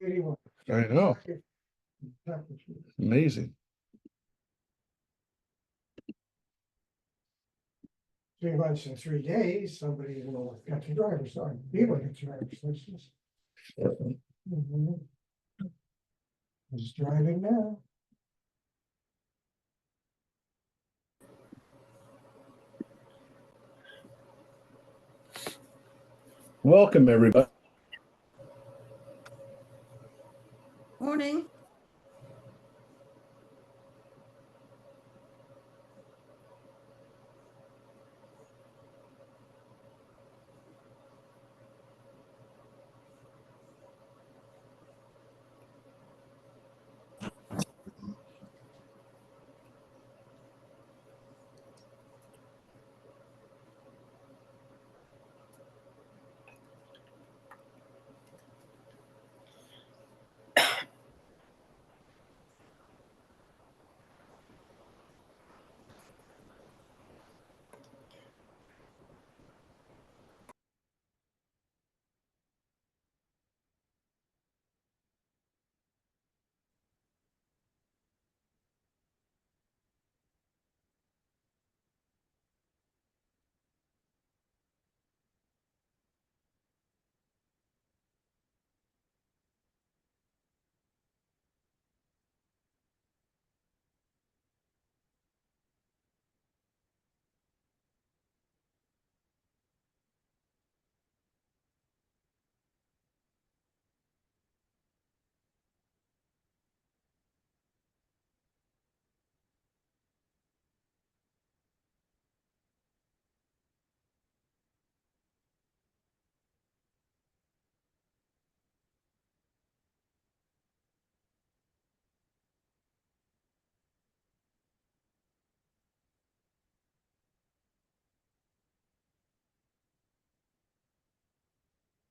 I know. Amazing. 3 months and 3 days, somebody got the driver's license, people get driver's license. Mhm. Who's driving now? Welcome, everybody. Morning.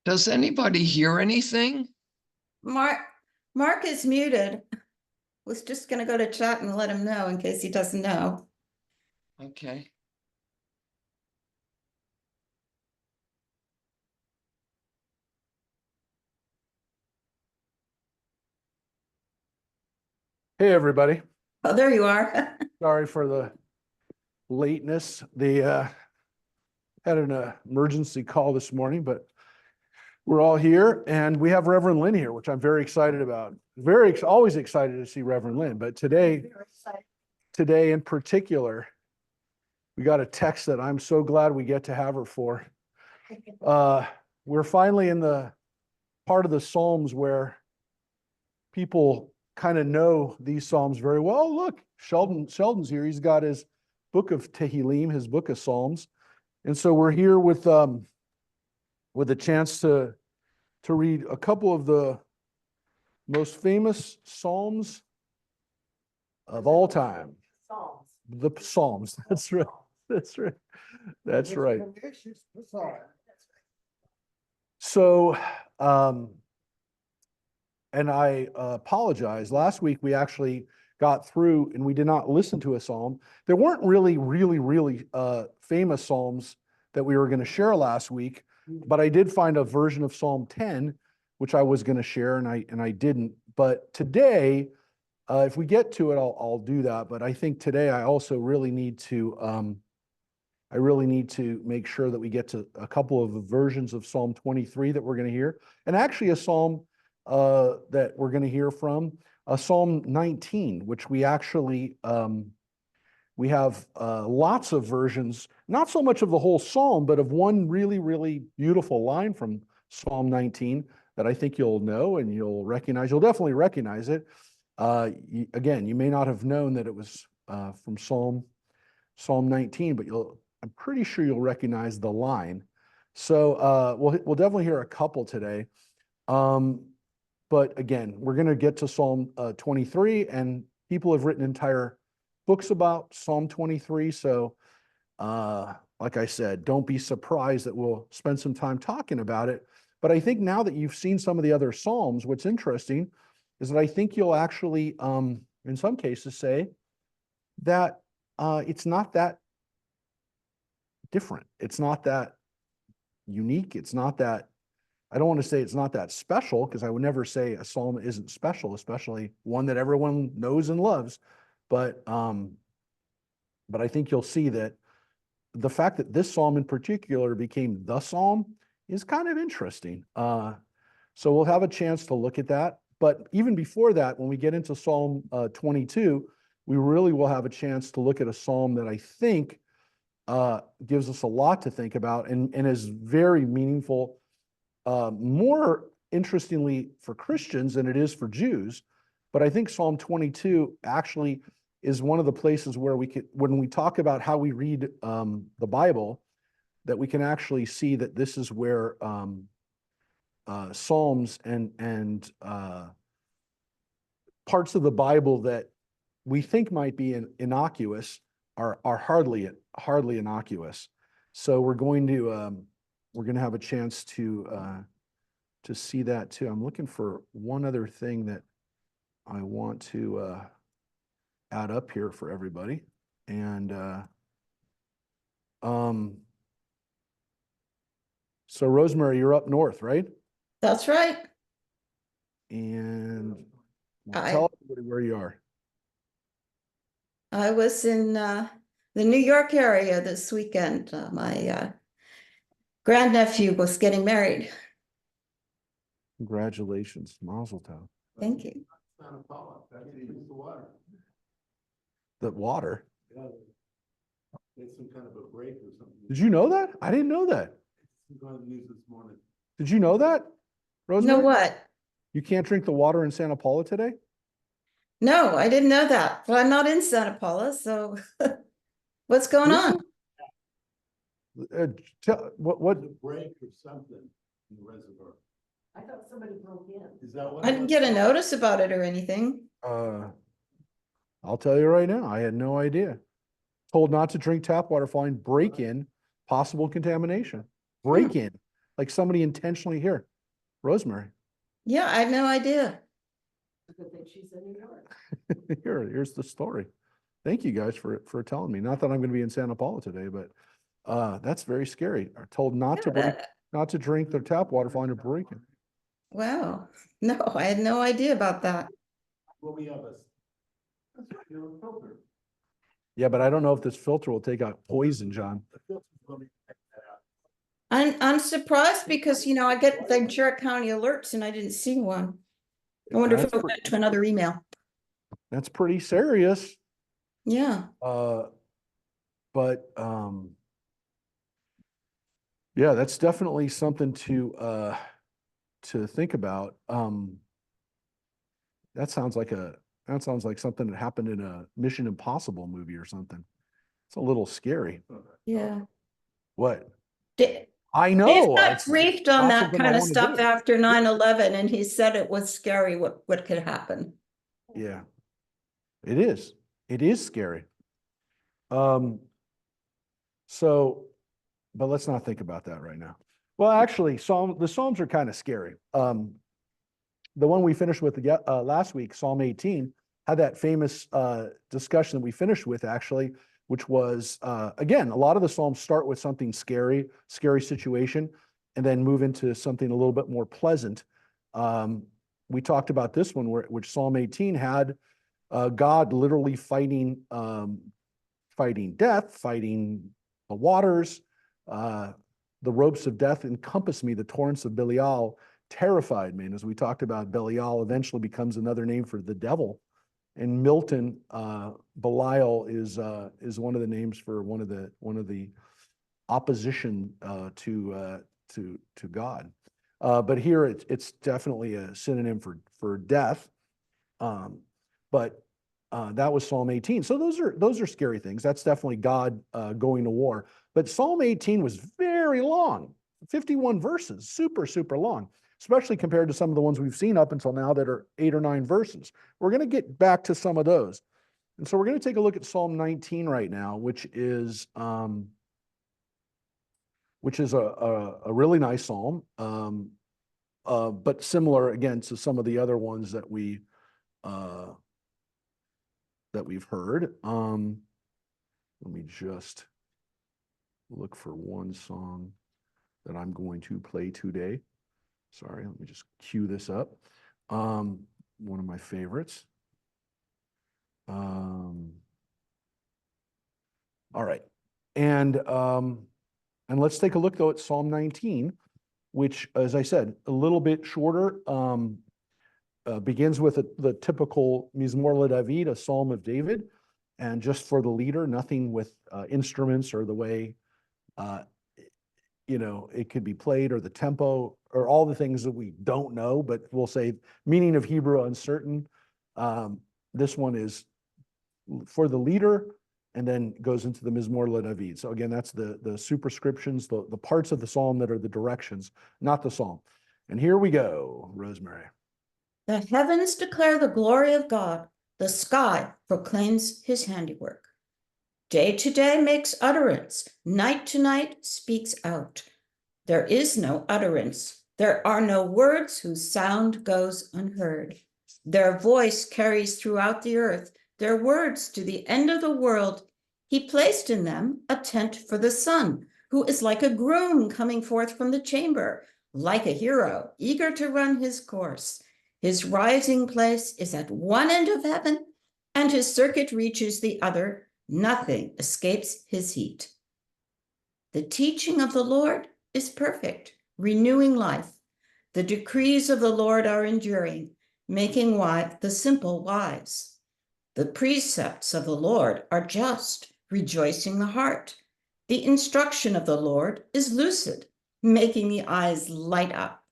Does anybody hear anything? Mark is muted. Was just gonna go to chat and let him know in case he doesn't know. Okay. Hey, everybody. Oh, there you are. Sorry for the lateness. They had an emergency call this morning, but we're all here, and we have Reverend Lynn here, which I'm very excited about. Always excited to see Reverend Lynn, but today in particular, we got a text that I'm so glad we get to have her for. We're finally in the part of the Psalms where people kind of know these Psalms very well. Look, Sheldon's here. He's got his book of Tehillim, his book of Psalms. And so we're here with a chance to read a couple of the most famous Psalms of all time. The Psalms. That's right. That's right. That's right. So, and I apologize. Last week we actually got through and we did not listen to a psalm. There weren't really famous psalms that we were going to share last week, but I did find a version of Psalm 10, which I was going to share, and I didn't. But today, if we get to it, I'll do that. But I think today I also really need to make sure that we get to a couple of versions of Psalm 23 that we're going to hear, and actually a psalm that we're going to hear from, Psalm 19, which we actually we have lots of versions, not so much of the whole psalm, but of one really, really beautiful line from Psalm 19 that I think you'll know and you'll recognize. You'll definitely recognize it. Again, you may not have known that it was from Psalm 19, but I'm pretty sure you'll recognize the line. So we'll definitely hear a couple today. But again, we're going to get to Psalm 23, and people have written entire books about Psalm 23. So like I said, don't be surprised that we'll spend some time talking about it. But I think now that you've seen some of the other Psalms, what's interesting is that I think you'll actually, in some cases, say that it's not that different. It's not that unique. It's not that I don't want to say it's not that special, because I would never say a psalm isn't special, especially one that everyone knows and loves. But I think you'll see that the fact that this psalm in particular became the psalm is kind of interesting. So we'll have a chance to look at that. But even before that, when we get into Psalm 22, we really will have a chance to look at a psalm that I think gives us a lot to think about and is very meaningful, more interestingly for Christians than it is for Jews. But I think Psalm 22 actually is one of the places where we could, when we talk about how we read the Bible, that we can actually see that this is where Psalms and parts of the Bible that we think might be innocuous are hardly innocuous. So we're going to have a chance to see that too. I'm looking for one other thing that I want to add up here for everybody, and so Rosemary, you're up north, right? That's right. And I- tell everybody where you are. I was in the New York area this weekend. My grandnephew was getting married. Congratulations, Mazel Tov. Thank you. The water. It's some kind of a break or something. Did you know that? I didn't know that. It's on the news this morning. Did you know that, You Rosemary? know what? You can't drink the water in Santa Paula today? No, I didn't know that, but I'm not in Santa Paula, so what's going on? What? A break or something in the reservoir. I thought somebody broke in. Is that what? I didn't get a notice about it or anything. I'll tell you right now, I had no idea. Told not to drink tap water following break-in, possible contamination. Break-in, like somebody intentionally here. Rosemary, Yeah, I had no idea. Good thing she's in New York. here's the story. Thank you guys for telling me. Not that I'm going to be in Santa Paula today, but that's very scary. Are told not to not to drink their tap water following a break-in. Wow. No, I had no idea about that. Well, we have a. That's right, you have a filter. Yeah, but I don't know if this filter will take out poison, John. The filter's going to take that out. I'm surprised because, I get the Ventura County alerts and I didn't see one. I wonder if That's it went to another email. That's pretty serious. Yeah. But yeah, that's definitely something to think about. That sounds like something that happened in a Mission Impossible movie or something. It's a little scary. Yeah. What? Dave I know. got it's briefed on not that something I kind of wanna stuff do. after 9/11, and he said it was scary what could happen. Yeah, it is. It is scary. So, but let's not think about that right now. Well, actually, the Psalms are kind of scary. The one we finished with last week, Psalm 18, had that famous discussion that we finished with actually, which was, again, a lot of the Psalms start with something scary situation, and then move into something a little bit more pleasant. We talked about this one, which Psalm 18 had God literally fighting death, fighting the waters. The ropes of death encompass me, the torrents of Belial terrified me. And as we talked about, Belial eventually becomes another name for the devil. And Milton, Belial is one of the names for one of the opposition to God. But here it's definitely a synonym for death. But that was Psalm 18. So those are scary things. That's definitely God going to war. But Psalm 18 was very long, 51 verses, super, super long, especially compared to some of the ones we've seen up until now that are 8 or 9 verses. We're going to get back to some of those. And so we're going to take a look at Psalm 19 right now, which is a really nice psalm, but similar again to some of the other ones that we've heard. Let me just look for one song that I'm going to play today. Sorry, let me just cue this up. One of my favorites. All right. And let's take a look though at Psalm 19, which, as I said, a little bit shorter, begins with the typical Mizmor LeDavid, a Psalm of David, and just for the leader, nothing with instruments or the way, it could be played or the tempo or all the things that we don't know, but we'll say meaning of Hebrew uncertain. This one is for the leader, and then goes into the Mizmor LeDavid. So again, that's the superscriptions, the parts of the psalm that are the directions, not the psalm. And here we go, Rosemary. The heavens declare the glory of God. The sky proclaims his handiwork. Day to day makes utterance. Night to night speaks out. There is no utterance. There are no words whose sound goes unheard. Their voice carries throughout the earth, their words to the end of the world. He placed in them a tent for the sun, who is like a groom coming forth from the chamber, like a hero, eager to run his course. His rising place is at one end of heaven, and his circuit reaches the other. Nothing escapes his heat. The teaching of the Lord is perfect, renewing life. The decrees of the Lord are enduring, making wise the simple wise. The precepts of the Lord are just, rejoicing the heart. The instruction of the Lord is lucid, making the eyes light up.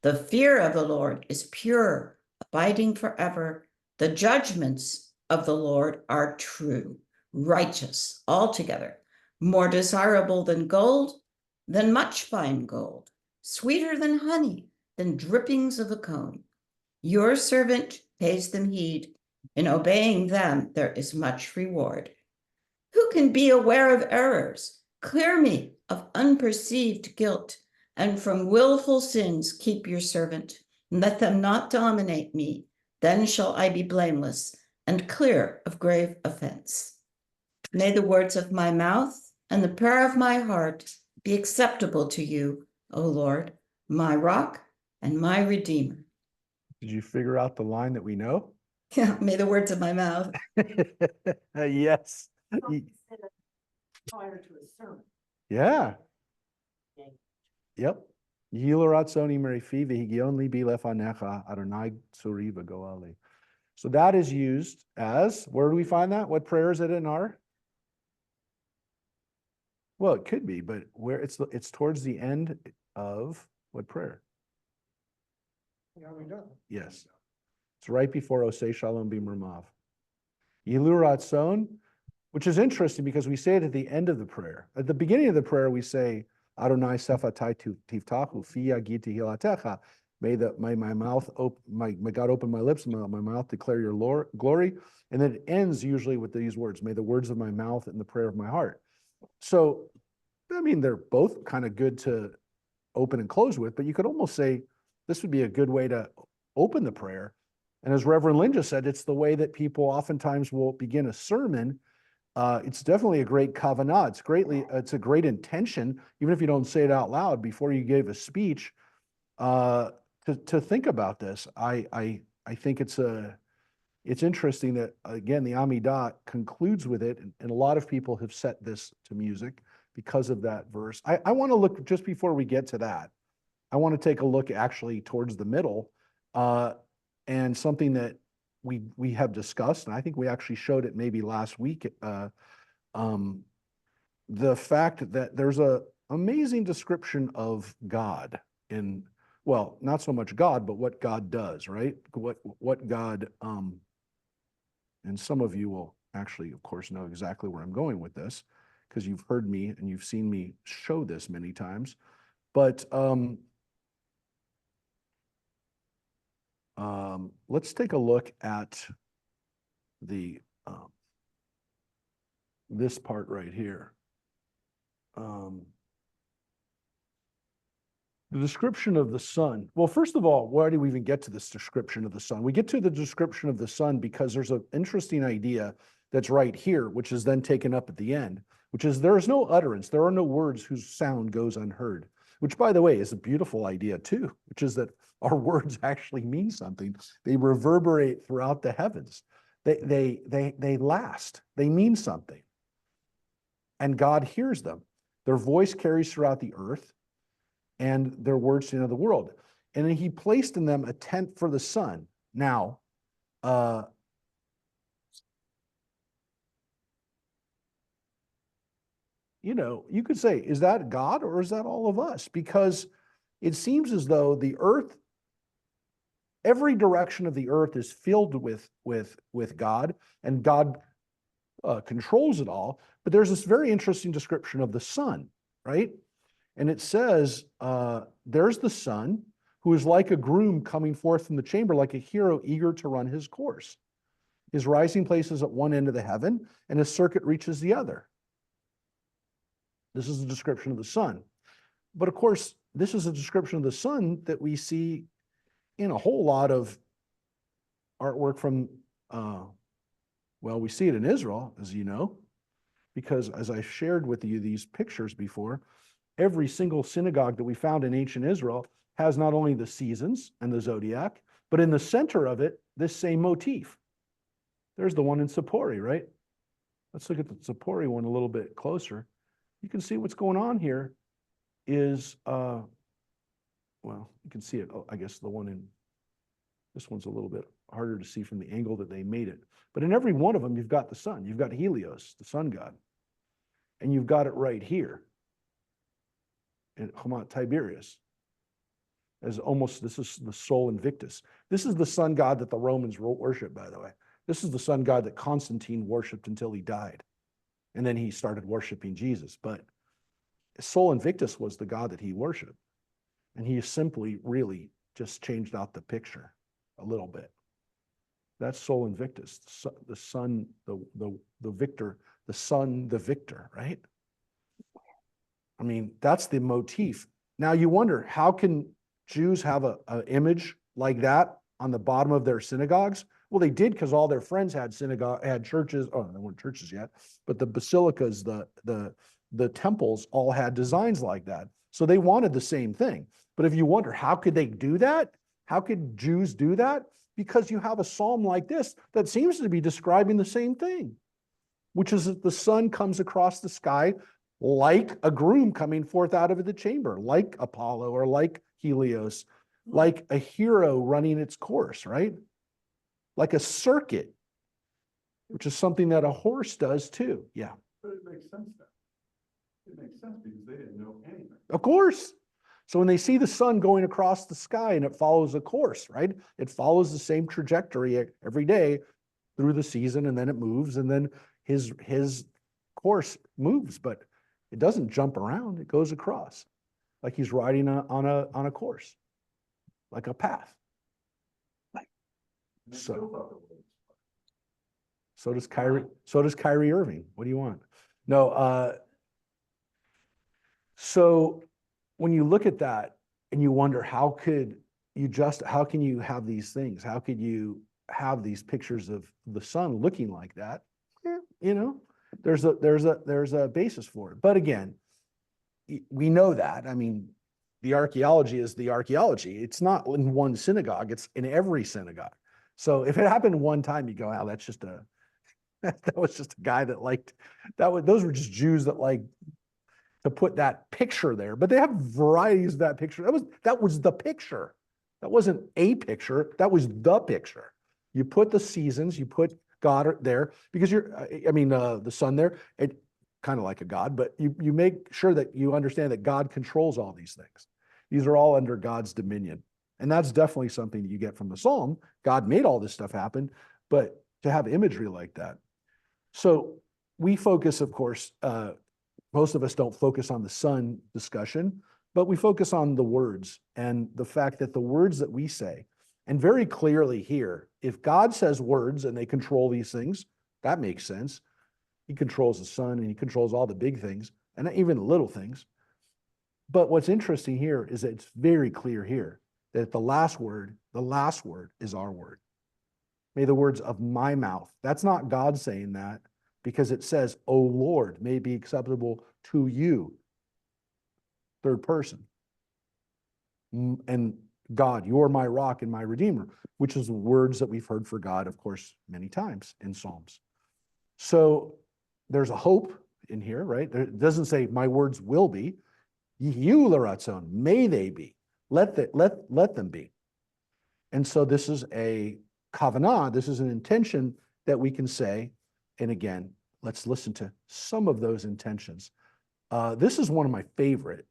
The fear of the Lord is pure, abiding forever. The judgments of the Lord are true, righteous altogether, more desirable than gold, than much fine gold, sweeter than honey, than drippings of a comb. Your servant pays them heed. In obeying them, there is much reward. Who can be aware of errors? Clear me of unperceived guilt, and from willful sins keep your servant. Let them not dominate me. Then shall I be blameless and clear of grave offense. May the words of my mouth and the prayer of my heart be acceptable to you, O Lord, my rock and my redeemer. Did you figure out the line that we know? Yeah, may the words of my mouth. Yes. Prior to a sermon. Yeah. Yep. Yilaratzoni merifi v'higion libi lefanecha Adonai tzuri v'goali. So that is used as, where do we find that? What prayer is it in our? Well, it could be, but where it's towards the end of what prayer? Yeah, we don't. Yes. It's right before Osei Shalom B'Mermav. Yiluratzon, which is interesting because we say it at the end of the prayer. At the beginning of the prayer, we say, Adonai sefatai tivtachu fi yagid tehilatecha. May my mouth open, my God open my lips, and my mouth declare your glory. And then it ends usually with these words, may the words of my mouth and the prayer of my heart. So, I mean, they're both kind of good to open and close with, but you could almost say this would be a good way to open the prayer. And as Reverend Lynn just said, it's the way that people oftentimes will begin a sermon. It's definitely a great kavanah. It's a great intention, even if you don't say it out loud before you gave a speech, to think about this. I think it's interesting that, again, the Amidah concludes with it, and a lot of people have set this to music because of that verse. I want to look, just before we get to that, I want to take a look actually towards the middle, and something that we have discussed, and I think we actually showed it maybe last week, the fact that there's a amazing description of God in, well, not so much God, but what God does, right? What God, and some of you will actually, of course, know exactly where I'm going with this, because you've heard me and you've seen me show this many times. But let's take a look at the this part right here. The description of the sun. Well, first of all, why do we even get to this description of the sun? We get to the description of the sun because there's an interesting idea that's right here, which is then taken up at the end, which is there is no utterance. There are no words whose sound goes unheard. which by the way, is a beautiful idea too, which is that our words actually mean something. They reverberate throughout the heavens. They last, they mean something. And God hears them. Their voice carries throughout the earth and their words to the end of the world. And then he placed in them a tent for the sun. Now, you could say, is that God or is that all of us? Because it seems as though the earth, every direction of the earth is filled with God, and God controls it all. But there's this very interesting description of the sun, right? And it says, there's the sun who is like a groom coming forth from the chamber, like a hero eager to run his course. His rising place is at one end of the heaven, and his circuit reaches the other. This is a description of the sun. But of course, this is a description of the sun that we see in a whole lot of artwork from, we see it in Israel, as you know, because as I shared with you these pictures before, every single synagogue that we found in ancient Israel has not only the seasons and the zodiac, but in the center of it, this same motif. There's the one in Sapori, right? Let's look at the Sapori one a little bit closer. You can see what's going on here is, you can see it. Oh, I guess this one's a little bit harder to see from the angle that they made it. But in every one of them, you've got the sun. You've got Helios, the sun god. And you've got it right here in Hamat Tiberius. This is the Sol Invictus. This is the sun god that the Romans worship, by the way. This is the sun god that Constantine worshipped until he died. And then he started worshiping Jesus. But Sol Invictus was the god that he worshiped. And he simply really just changed out the picture a little bit. That's Sol Invictus, the sun, the victor, the sun, the victor, right? I mean, that's the motif. Now you wonder, how can Jews have an image like that on the bottom of their synagogues? Well, they did because all their friends had churches. Oh, they weren't churches yet, but the basilicas, the temples all had designs like that. So they wanted the same thing. But if you wonder, how could they do that? How could Jews do that? Because you have a psalm like this that seems to be describing the same thing, which is that the sun comes across the sky like a groom coming forth out of the chamber, like Apollo or like Helios, like a hero running its course, right? Like a circuit, which is something that a horse does too. Yeah. But it makes sense then. It makes sense because they didn't know anything. Of course. So when they see the sun going across the sky and it follows a course, right? It follows the same trajectory every day through the season, and then it moves, and then his course moves, but it doesn't jump around. It goes across like he's riding on a course, like a path. And I So- still thought it was. So does Kyrie Irving. What do you want? No, so when you look at that and you wonder, how can you have these things? How could you have these pictures of the sun looking like that? Yeah, there's a basis for it. But again, we know that. I mean, the archaeology is the archaeology. It's not in one synagogue, it's in every synagogue. So if it happened one time, you go, "Oh, that was just a guy that liked that." Those were just Jews that liked to put that picture there. But they have varieties of that picture. That was the picture. That wasn't a picture. That was the picture. You put the seasons, you put God there because the sun there. It kind of like a God, but you make sure that you understand that God controls all these things. These are all under God's dominion. And that's definitely something that you get from the Psalm. God made all this stuff happen, but to have imagery like that. So we focus, of course, most of us don't focus on the sun discussion, but we focus on the words and the fact that the words that we say, and very clearly here, if God says words and they control these things, that makes sense. He controls the sun and he controls all the big things and even the little things. But what's interesting here is that it's very clear here that the last word is our word. May the words of my mouth. That's not God saying that, because it says, "O Lord, may be acceptable to you." Third person. and God, you're my rock and my redeemer, which is words that we've heard for God, of course, many times in Psalms. So there's a hope in here, right? It doesn't say my words will be. Yihiu l'ratzon, may they be. Let them be. And so this is a kavanah, this is an intention that we can say, and again, let's listen to some of those intentions. This is one of my favorite.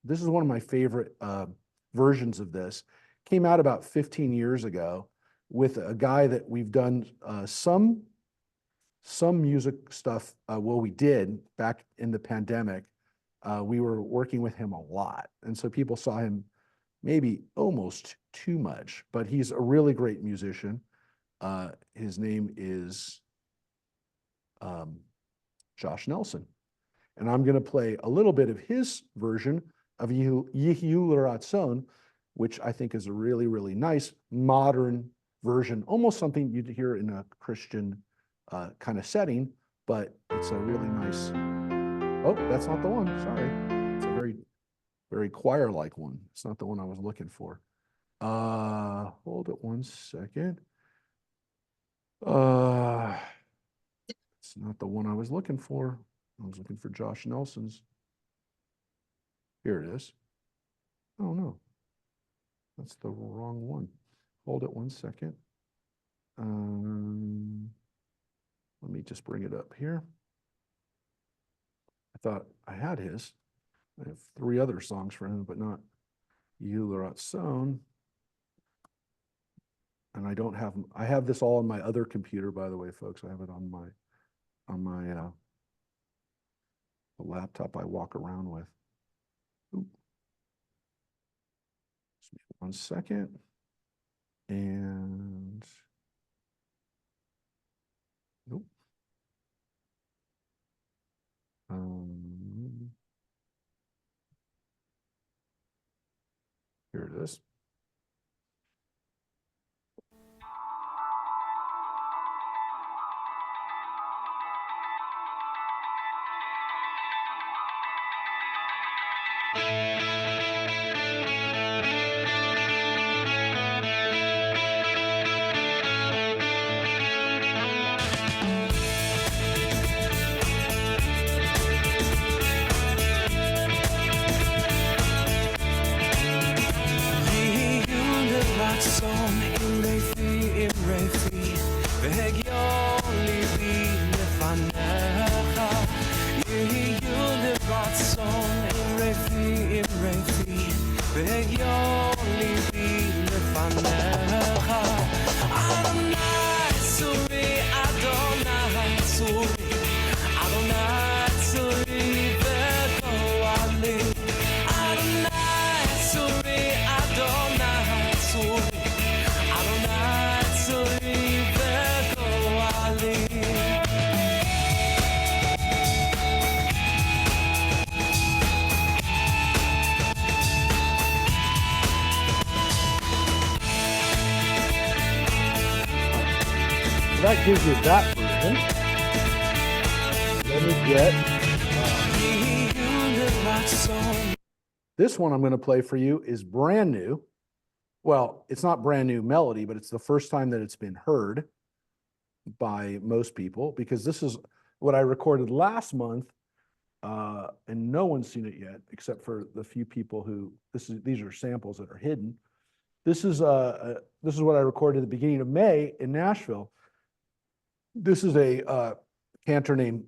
This is one of my favorite versions of this. Came out about 15 years ago with a guy that we've done some music stuff. Well, we did back in the pandemic. We were working with him a lot. And so people saw him maybe almost too much, but he's a really great musician. His name is Josh Nelson. And I'm going to play a little bit of his version of Yihiu l'ratzon, which I think is a really, really nice modern version, almost something you'd hear in a Christian kind of setting, but it's a really nice, oh, that's not the one, sorry. It's a very, very choir-like one. It's not the one I was looking for. Hold it one second. It's not the one I was looking for. I was looking for Josh Nelson's. Here it is. Oh no, that's the wrong one. Hold it one second. Let me just bring it up here. I thought I had his. I have 3 other songs for him, but not Yihiu l'ratzon. And I don't have, I have this all on my other computer, by the way, folks. I have it on my the laptop I walk around with. Oop. Just one second. And nope. Here it is. That gives you that version. Let me get this one I'm going to play for you is brand new. Well, it's not brand new melody, but it's the first time that it's been heard by most people, because this is what I recorded last month, and no one's seen it yet except for the few people who these are samples that are hidden. This is what I recorded at the beginning of May in Nashville. This is a cantor named,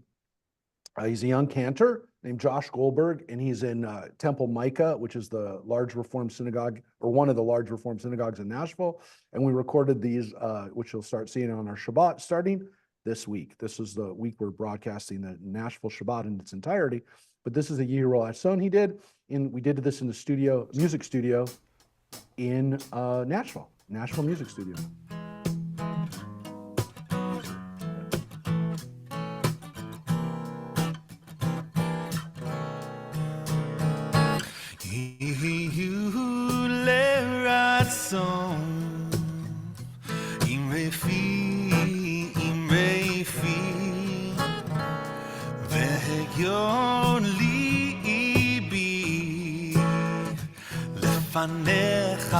he's a young cantor named Josh Goldberg, and he's in Temple Micah, which is the large Reformed synagogue, or one of the large Reformed synagogues in Nashville. And we recorded these, which you'll start seeing on our Shabbat starting this week. This is the week we're broadcasting the Nashville Shabbat in its entirety. But this is a Yihiu l'ratzon he did, and we did this in the studio, music studio in Nashville Music Studio. לפניך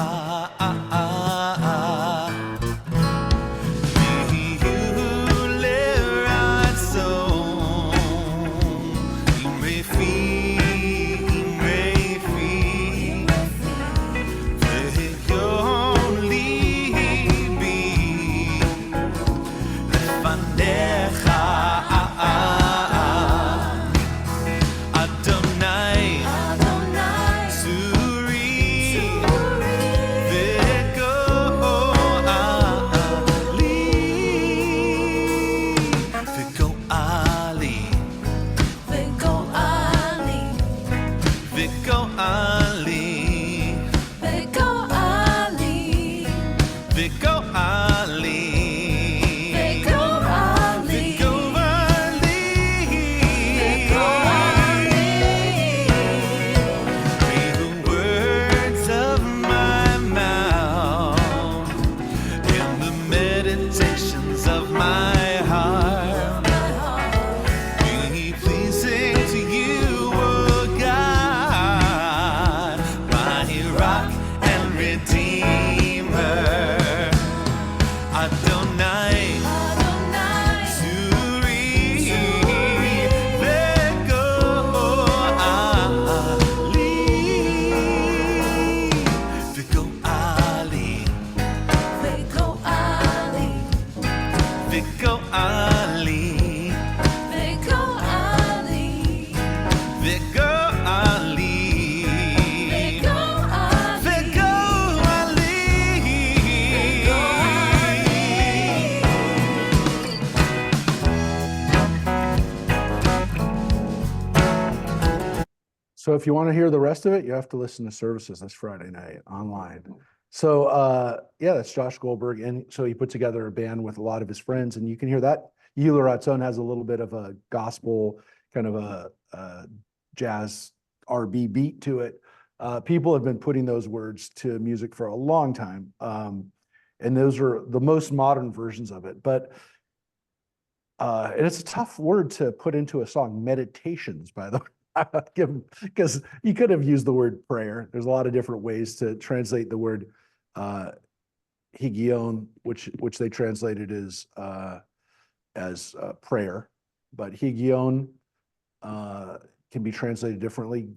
So if you want to hear the rest of it, you have to listen to services this Friday night online. So yeah, that's Josh Goldberg. And so he put together a band with a lot of his friends, and you can hear that. Yila Ratzon has a little bit of a gospel, kind of a jazz R&B beat to it. People have been putting those words to music for a long time. And those are the most modern versions of it. But and it's a tough word to put into a song, meditations, by the way. Because you could have used the word prayer. There's a lot of different ways to translate the word higion, which they translated as prayer, but higion can be translated differently.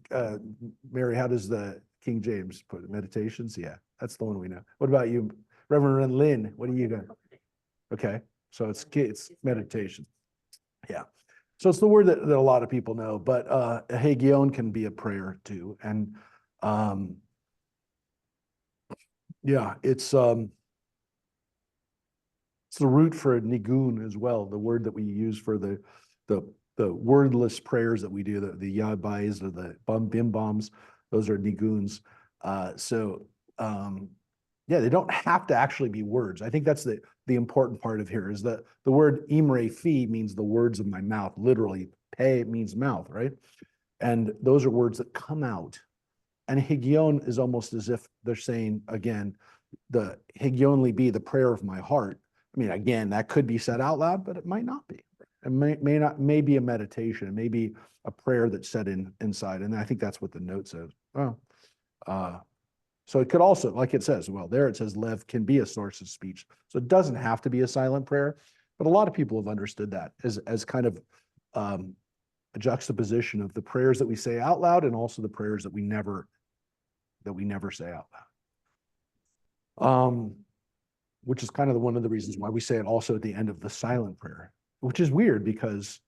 Mary, how does the King James put it? Meditations? Yeah, that's the one we know. What about you, Reverend Lynn? What do you got? Okay, so it's meditation. Yeah. So it's the word that a lot of people know, but a hagion can be a prayer too. And yeah, it's the root for nigun as well, the word that we use for the wordless prayers that we do, the yabais or the bim boms, those are niguns. Yeah, they don't have to actually be words. I think that's the important part of here is that the word imre fi means the words of my mouth, literally. Pe means mouth, right? And those are words that come out. And higion is almost as if they're saying, again, the higionly be the prayer of my heart. I mean, again, that could be said out loud, but it might not be. It may be a meditation, it may be a prayer that's said inside. And I think that's what the note says. Well, so it could also, like it says, well, there it says lev can be a source of speech. So it doesn't have to be a silent prayer, but a lot of people have understood that as kind of a juxtaposition of the prayers that we say out loud and also the prayers that we never say out loud. Which is kind of one of the reasons why we say it also at the end of the silent prayer, which is weird because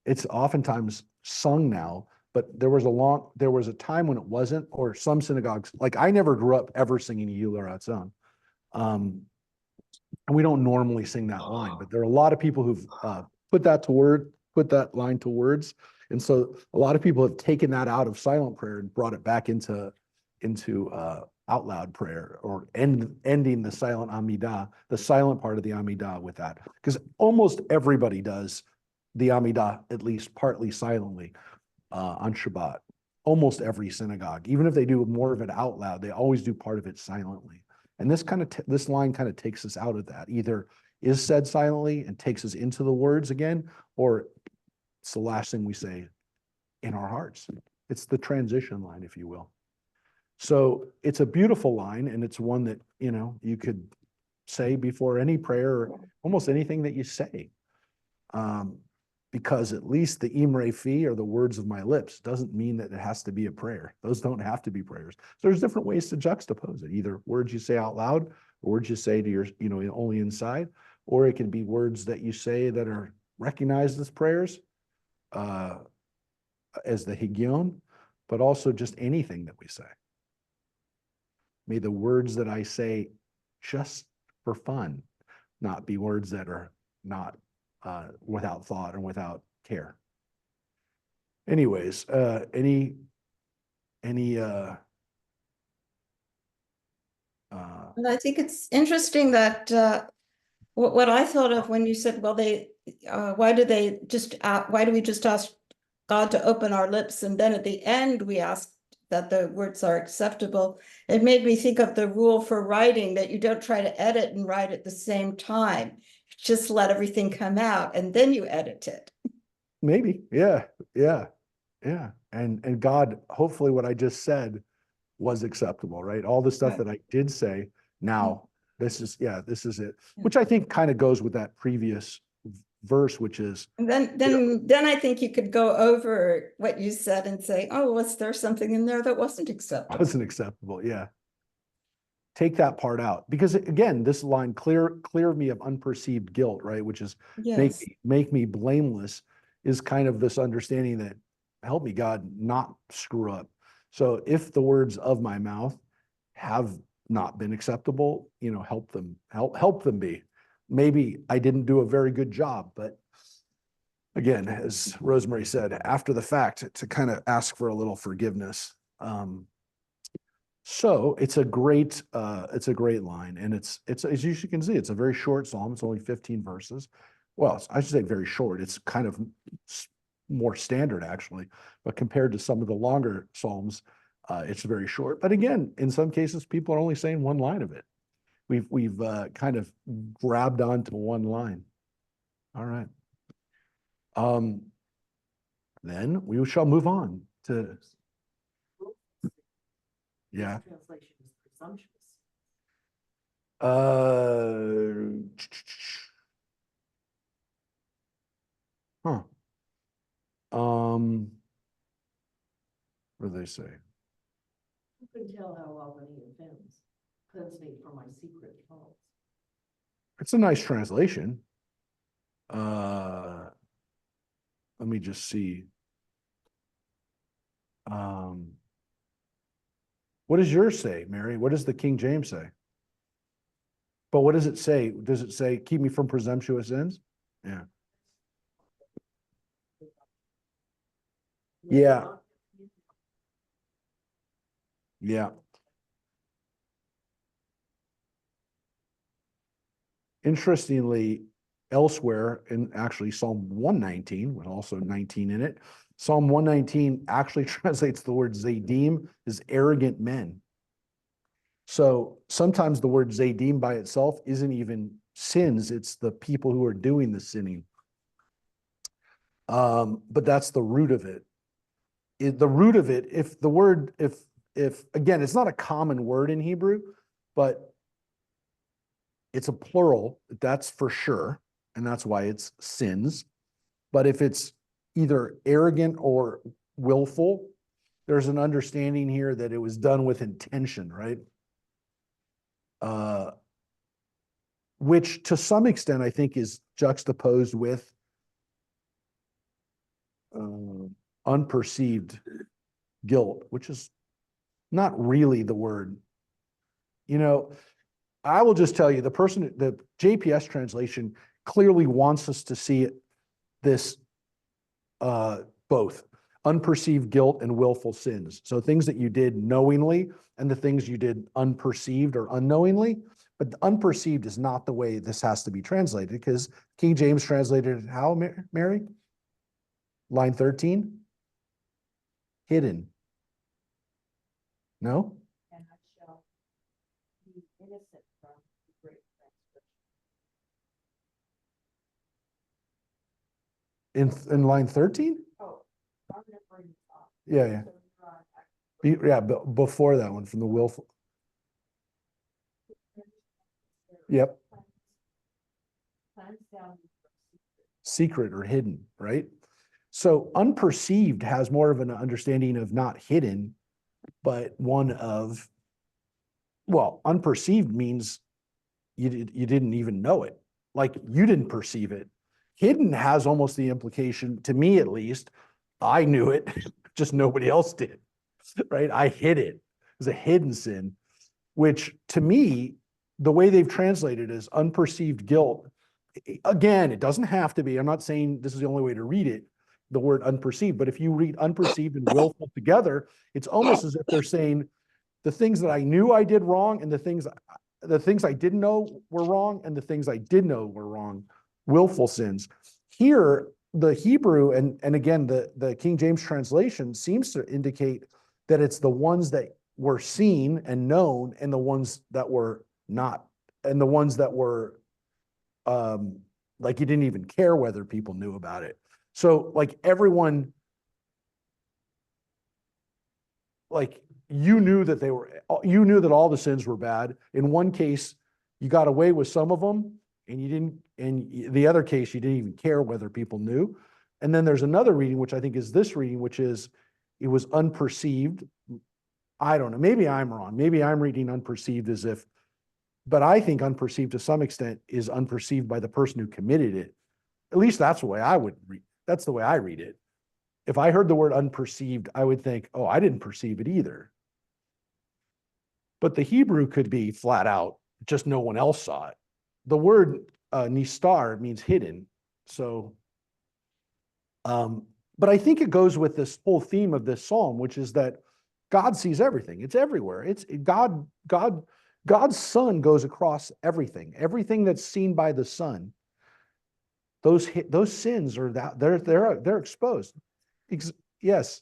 it's oftentimes sung now. But there was a time when it wasn't, or some synagogues, like I never grew up ever singing Yila Ratzon. And we don't normally sing that line, but there are a lot of people who've put that line to words. And so a lot of people have taken that out of silent prayer and brought it back into out loud prayer, or ending the silent Amidah, the silent part of the Amidah with that. Because almost everybody does the Amidah, at least partly silently. On Shabbat, almost every synagogue, even if they do more of it out loud, they always do part of it silently. And this line kind of takes us out of that. Either is said silently and takes us into the words again, or it's the last thing we say in our hearts. It's the transition line, if you will. So it's a beautiful line, and it's one that, you know, you could say before any prayer, or almost anything that you say. Because at least the Imre Fi, or the words of my lips, doesn't mean that it has to be a prayer. Those don't have to be prayers. So there's different ways to juxtapose it, either words you say out loud, or words you say to your, you know, only inside, or it can be words that you say that are recognized as prayers, as the Higion, but also just anything that we say. May the words that I say just for fun not be words that are not without thought and without care. Anyways, any And I think it's interesting that what I thought of when you said, well, why do we just ask God to open our lips, and then at the end we ask that the words are acceptable? It made me think of the rule for writing, that you don't try to edit and write at the same time. Just let everything come out and then you edit it. maybe, yeah. And God, hopefully what I just said was acceptable, right? All the stuff Right. that I did say, now this is it, which I think kind of goes with that previous verse, which is, And then I think you could go over what you said and say, oh, was there something in there that wasn't acceptable? wasn't acceptable. Yeah. Take that part out, because again, this line, clear me of unperceived guilt, right? Which is Yes. make me blameless, is kind of this understanding that, help me, God, not screw up. So if the words of my mouth have not been acceptable, you know, help them be. Maybe I didn't do a very good job, but again, as Rosemary said, after the fact, to kind of ask for a little forgiveness. So it's a great line, and it's as you can see, it's a very short psalm. It's only 15 verses. Well, I should say very short. It's kind of more standard actually, but compared to some of the longer psalms, it's very short. But again, in some cases, people are only saying one line of it. We've kind of grabbed onto one line. All right. Then we shall move on to, yeah. This translation is presumptuous. Huh. What do they say? You can tell how often he offends. Cleanse me from my secret faults. It's a nice translation. Let me just see. What does yours say, Mary? What does the King James say? But what does it say? Does it say, keep me from presumptuous sins? Yeah. Yeah. Yeah. Interestingly, elsewhere, in actually Psalm 119, with also 19 in it, Psalm 119 actually translates the word Zadim as arrogant men. So sometimes the word Zadim by itself isn't even sins, it's the people who are doing the sinning. But that's the root of it. The root of it, if the word, if again, it's not a common word in Hebrew, but it's a plural, that's for sure. And that's why it's sins. But if it's either arrogant or willful, there's an understanding here that it was done with intention, right? Which to some extent I think is juxtaposed with unperceived guilt, which is not really the word. You know, I will just tell you, the JPS translation clearly wants us to see it, this both unperceived guilt and willful sins. So things that you did knowingly and the things you did unperceived or unknowingly. But the unperceived is not the way this has to be translated, because King James translated it how, Mary? Line 13? Hidden. No? And I shall be innocent from the great transgression. In line 13? Oh, I'm remembering. Yeah, yeah. Yeah, before that one from the willful. Yep. Secret or hidden, right? So unperceived has more of an understanding of not hidden, but one of, well, unperceived means you didn't even know it. Like you didn't perceive it. Hidden has almost the implication, to me at least, I knew it, just nobody else did, right? I hid it. It was a hidden sin, which to me, the way they've translated is unperceived guilt. Again, it doesn't have to be. I'm not saying this is the only way to read it, the word unperceived, but if you read unperceived and willful together, it's almost as if they're saying the things that I knew I did wrong and the things I didn't know were wrong and the things I did know were wrong, willful sins. Here, the Hebrew and again, the King James translation seems to indicate that it's the ones that were seen and known and the ones that were not, and the ones that were like you didn't even care whether people knew about it. So like everyone, like you knew that you knew that all the sins were bad. In one case, you got away with some of them and you didn't, and the other case, you didn't even care whether people knew. And then there's another reading, which I think is this reading, which is it was unperceived. I don't know. Maybe I'm wrong. Maybe I'm reading unperceived as if, but I think unperceived to some extent is unperceived by the person who committed it. At least that's the way I would read. That's the way I read it. If I heard the word unperceived, I would think, oh, I didn't perceive it either. But the Hebrew could be flat out, just no one else saw it. The word nistar means hidden. So, but I think it goes with this whole theme of this psalm, which is that God sees everything. It's everywhere. It's God's sun goes across everything. Everything that's seen by the sun, those sins are that they're exposed. Yes.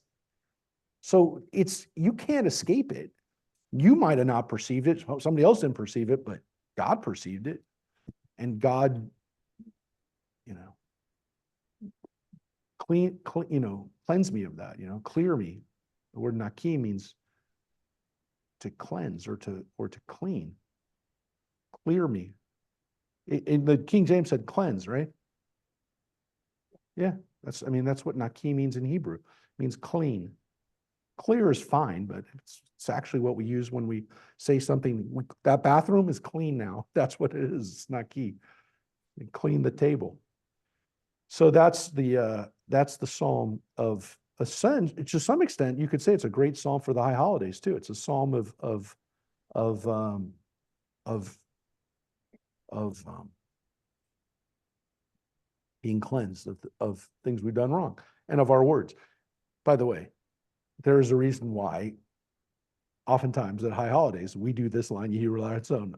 So you can't escape it. You might have not perceived it. Somebody else didn't perceive it, but God perceived it. And God, cleanse me of that, clear me. The word naki means to cleanse or to clean. Clear me. The King James said cleanse, right? Yeah, that's what naki means in Hebrew. It means clean. Clear is fine, but it's actually what we use when we say something. That bathroom is clean now. That's what it is. It's naki. Clean the table. So that's the psalm of ascent. To some extent, you could say it's a great psalm for the high holidays too. It's a psalm of being cleansed of things we've done wrong and of our words. By the way, there is a reason why oftentimes at high holidays we do this line Yehi Ratzon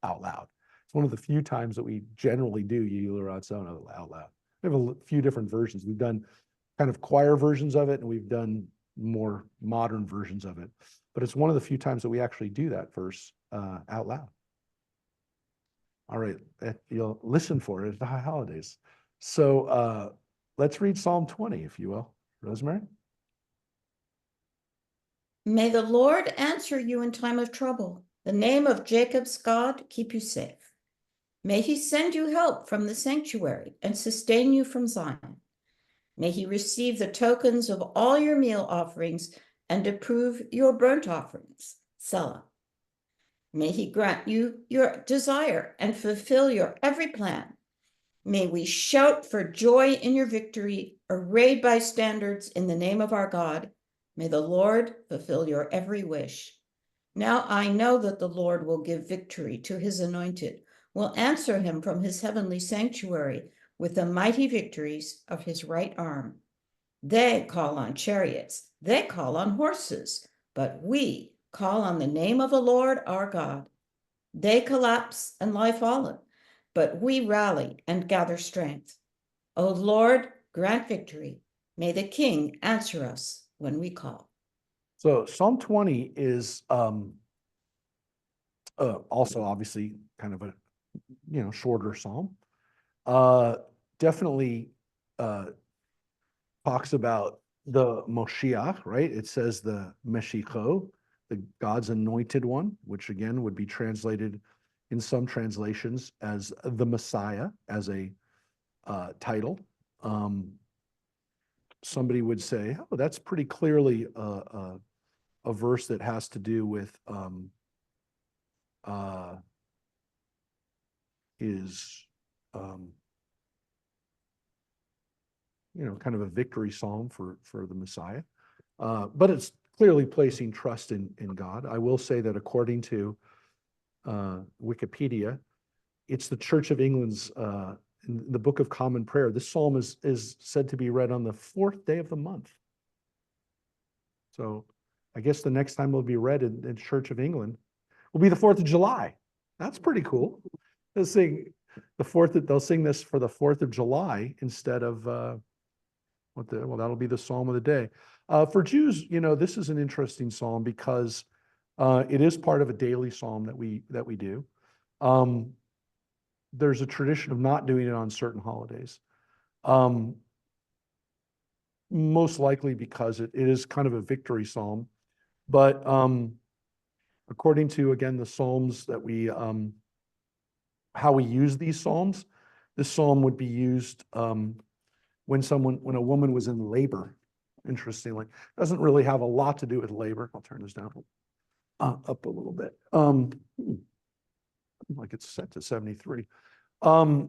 out loud. It's one of the few times that we generally do Yehi Ratzon out loud. We have a few different versions. We've done kind of choir versions of it, and we've done more modern versions of it. But it's one of the few times that we actually do that verse out loud. All right, you'll listen for it at the high holidays. So let's read Psalm 20, if you will. Rosemary? May the Lord answer you in time of trouble. The name of Jacob's God keep you safe. May he send you help from the sanctuary and sustain you from Zion. May he receive the tokens of all your meal offerings and approve your burnt offerings. Selah. May he grant you your desire and fulfill your every plan. May we shout for joy in your victory, arrayed by standards in the name of our God. May the Lord fulfill your every wish. Now I know that the Lord will give victory to his anointed, will answer him from his heavenly sanctuary with the mighty victories of his right arm. They call on chariots, they call on horses, but we call on the name of the Lord our God. They collapse and lie fallen, but we rally and gather strength. O Lord, grant victory. May the King answer us when we call. So Psalm 20 is also obviously kind of a shorter psalm. Definitely talks about the Moshiach, right? It says the Meshicho, the God's anointed one, which again would be translated in some translations as the Messiah, as a title. Somebody would say, oh, that's pretty clearly a verse that has to do with his, kind of a victory psalm for the Messiah. But it's clearly placing trust in God. I will say that according to Wikipedia, it's the Church of England's, in the Book of Common Prayer, this psalm is said to be read on the 4th day of the month. So I guess the next time it'll be read in Church of England will be the 4th of July. That's pretty cool. They'll sing they'll sing this for the 4th of July instead of that'll be the Psalm of the day. For Jews, this is an interesting psalm because it is part of a daily psalm that we do. There's a tradition of not doing it on certain holidays. Most likely because it is kind of a victory psalm. But according to, again, the Psalms that how we use these Psalms, this psalm would be used when a woman was in labor, interestingly. Doesn't really have a lot to do with labor. I'll turn this down up a little bit. Like it's set to 73. But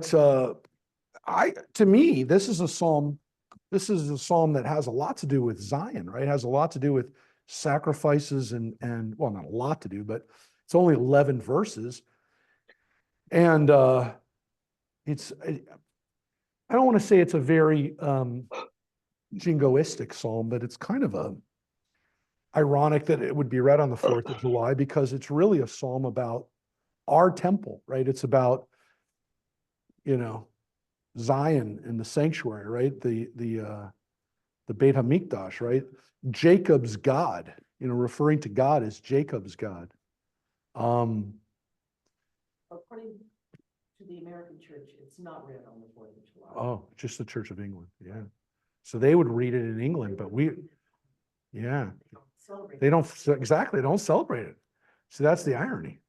to me, this is a psalm that has a lot to do with Zion, right? It has a lot to do with sacrifices and well, not a lot to do, but it's only 11 verses. And I don't want to say it's a very jingoistic psalm, but it's kind of ironic that it would be read on the 4th of July because it's really a psalm about our temple, right? It's about, Zion and the sanctuary, right? The Beit HaMikdash, right? Jacob's God, referring to God as Jacob's God. According to the American church, it's not read on the 4th of July. Oh, just the Church of England, yeah. So they would read it in England, but yeah. Celebrate. They don't celebrate it. So that's the irony,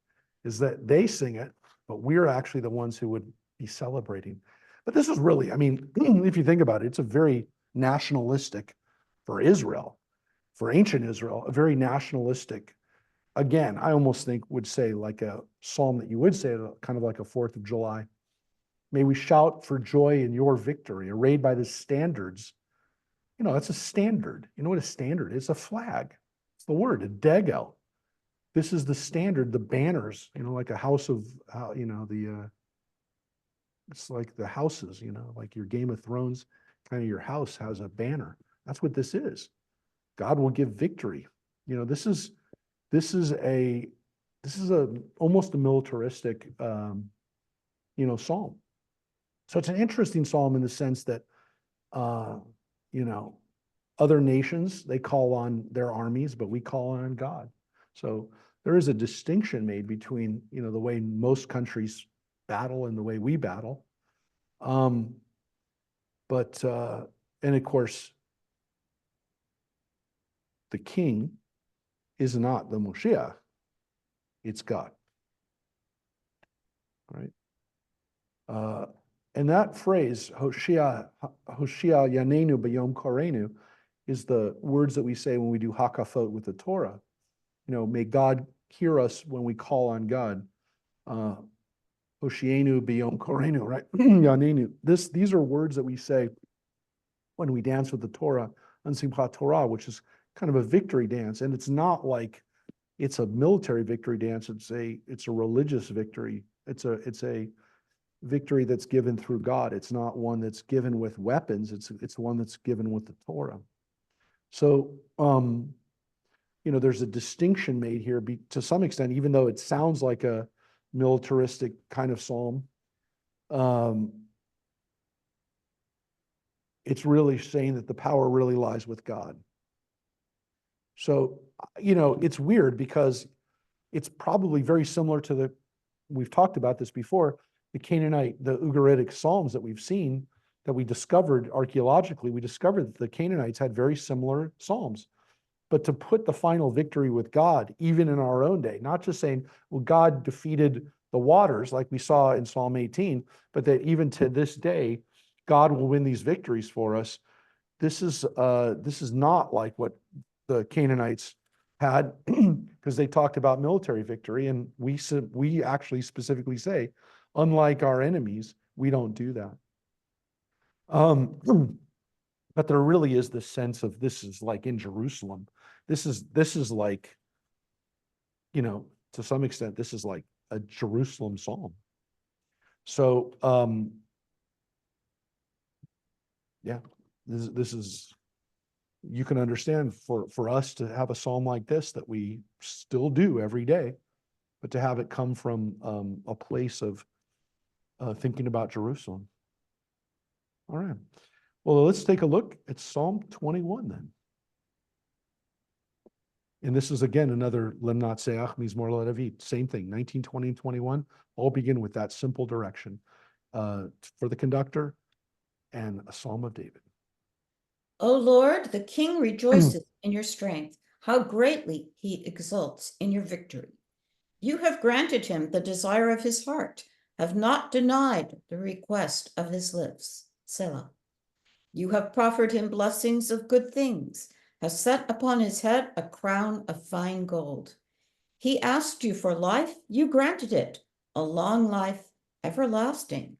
is that they sing it, but we're actually the ones who would be celebrating. But this is really, if you think about it, it's a very nationalistic, for Israel, for ancient Israel, a very nationalistic, again, I almost think would say like a psalm that you would say, kind of like a 4th of July. May we shout for joy in your victory, arrayed by the standards. That's a standard. You know what a standard is? A flag. It's the word, a degel. This is the standard, the banners, like a house of, it's like the houses, like your Game of Thrones, kind of your house has a banner. That's what this is. God will give victory. This is almost a militaristic, psalm. So it's an interesting psalm in the sense that, other nations, they call on their armies, but we call on God. So there is a distinction made between, the way most countries battle and the way we battle. And of course, the king is not the Moshiach, it's God. Right? And that phrase, Hoshia Yanenu B'Yom Korenu, is the words that we say when we do Hakafot with the Torah. May God hear us when we call on God. Hoshienu B'Yom Korenu, right? Yanenu. These are words that we say when we dance with the Torah on Simchat Torah, which is kind of a victory dance. And it's not like it's a military victory dance. It's a religious victory. It's a victory that's given through God. It's not one that's given with weapons. It's one that's given with the Torah. So, there's a distinction made here to some extent, even though it sounds like a militaristic kind of psalm. It's really saying that the power really lies with God. So, it's weird because it's probably very similar to we've talked about this before, the Canaanite, the Ugaritic Psalms that we've seen, that we discovered archaeologically, we discovered that the Canaanites had very similar psalms. But to put the final victory with God, even in our own day, not just saying, well, God defeated the waters like we saw in Psalm 18, but that even to this day, God will win these victories for us. This is not like what the Canaanites had, because they talked about military victory, and we actually specifically say, unlike our enemies, we don't do that. But there really is this sense of this is like in Jerusalem. This is like, you know, to some extent, this is like a Jerusalem psalm. So, yeah, this is, you can understand for us to have a psalm like this that we still do every day, but to have it come from a place of thinking about Jerusalem. All right. Well, let's take a look at Psalm 21 then. And this is again another Lemnat Seach Mizmor LeDavid. Same thing, 19, 20, and 21 all begin with that simple direction for the conductor and a Psalm of David. O Lord, the king rejoices in your strength. How greatly he exults in your victory. You have granted him the desire of his heart, have not denied the request of his lips. Selah. You have proffered him blessings of good things, have set upon his head a crown of fine gold. He asked you for life, you granted it, a long life, everlasting.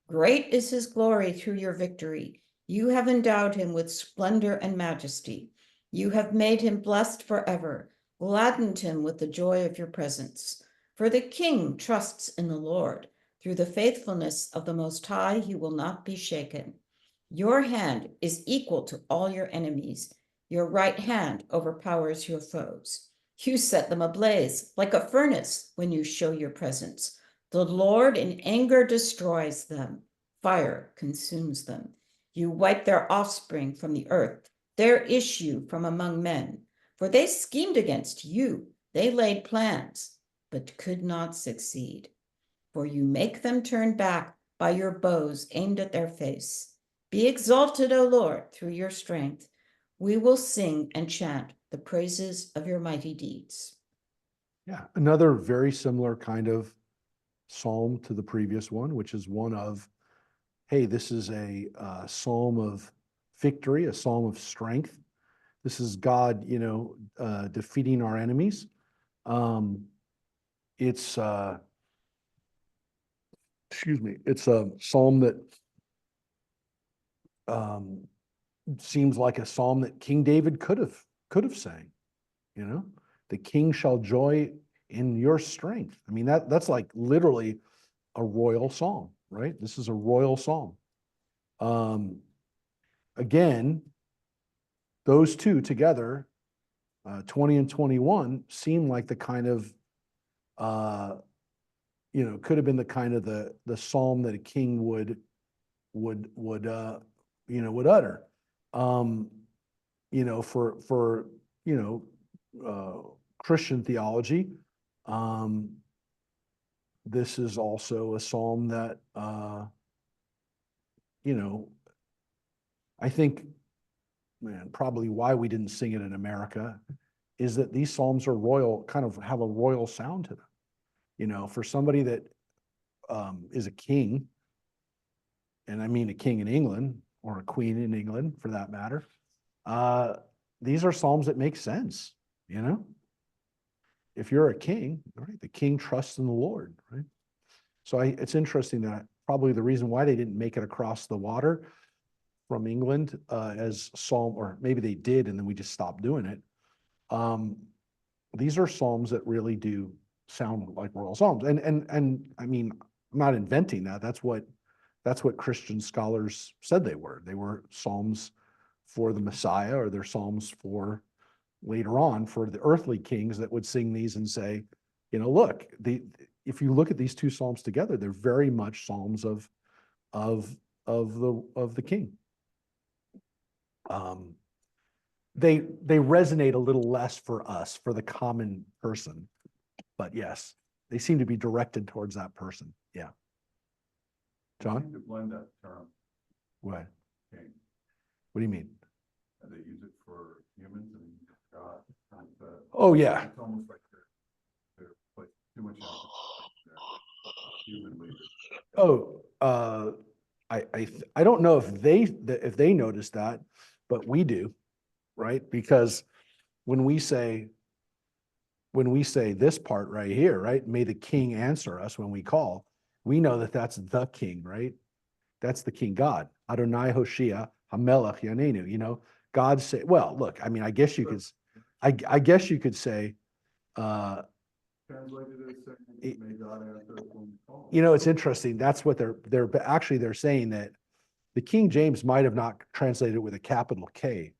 Great is his glory through your victory. You have endowed him with splendor and majesty. You have made him blessed forever, gladdened him with the joy of your presence. For the king trusts in the Lord. Through the faithfulness of the Most High, he will not be shaken. Your hand is equal to all your enemies. Your right hand overpowers your foes. You set them ablaze like a furnace when you show your presence. The Lord in anger destroys them. Fire consumes them. You wipe their offspring from the earth, their issue from among men. For they schemed against you. They laid plans, but could not succeed. For you make them turn back by your bows aimed at their face. Be exalted, O Lord, through your strength. We will sing and chant the praises of your mighty deeds. Yeah, another very similar kind of psalm to the previous one, which is one of, hey, this is a psalm of victory, a psalm of strength. This is God, defeating our enemies. It's it's a psalm that seems like a psalm that King David could have sang. The king shall joy in your strength. I mean, that's like literally a royal psalm, right? This is a royal psalm. Again, those two together, 20 and 21, seem like the kind of, could have been the kind of the psalm that a king would utter. For Christian theology, this is also a psalm that, I think, probably why we didn't sing it in America is that these psalms are royal, kind of have a royal sound to them. For somebody that is a king, and I mean a king in England or a queen in England for that matter, these are psalms that make sense, If you're a king, right, the king trusts in the Lord, right? So it's interesting that probably the reason why they didn't make it across the water from England as psalm, or maybe they did and then we just stopped doing it. These are psalms that really do sound like royal psalms, and I mean, I'm not inventing that. That's what Christian scholars said they were. They were psalms for the Messiah, or they're psalms for later on for the earthly kings that would sing these and say, look, if you look at these two psalms together, they're very much psalms of the king. They resonate a little less for us, for the common person, but yes, they seem to be directed towards that person. Yeah. John? To blend that term. What? king. What do you mean? And they use it for humans and God. Oh, yeah. It's almost like they're like too much emphasis on their human leaders. Oh, I don't know if they notice that, but we do, right? Because when we say this part right here, right? May the king answer us when we call. We know that that's the king, right? That's the king God. Adonai Hoshea Hamelech Yanenu. You know, God say, well, look, I mean, I guess you could say, Translated as saying, may God answer us when we call. you know, it's interesting. That's what they're saying, that the King James might have not translated with a capital K.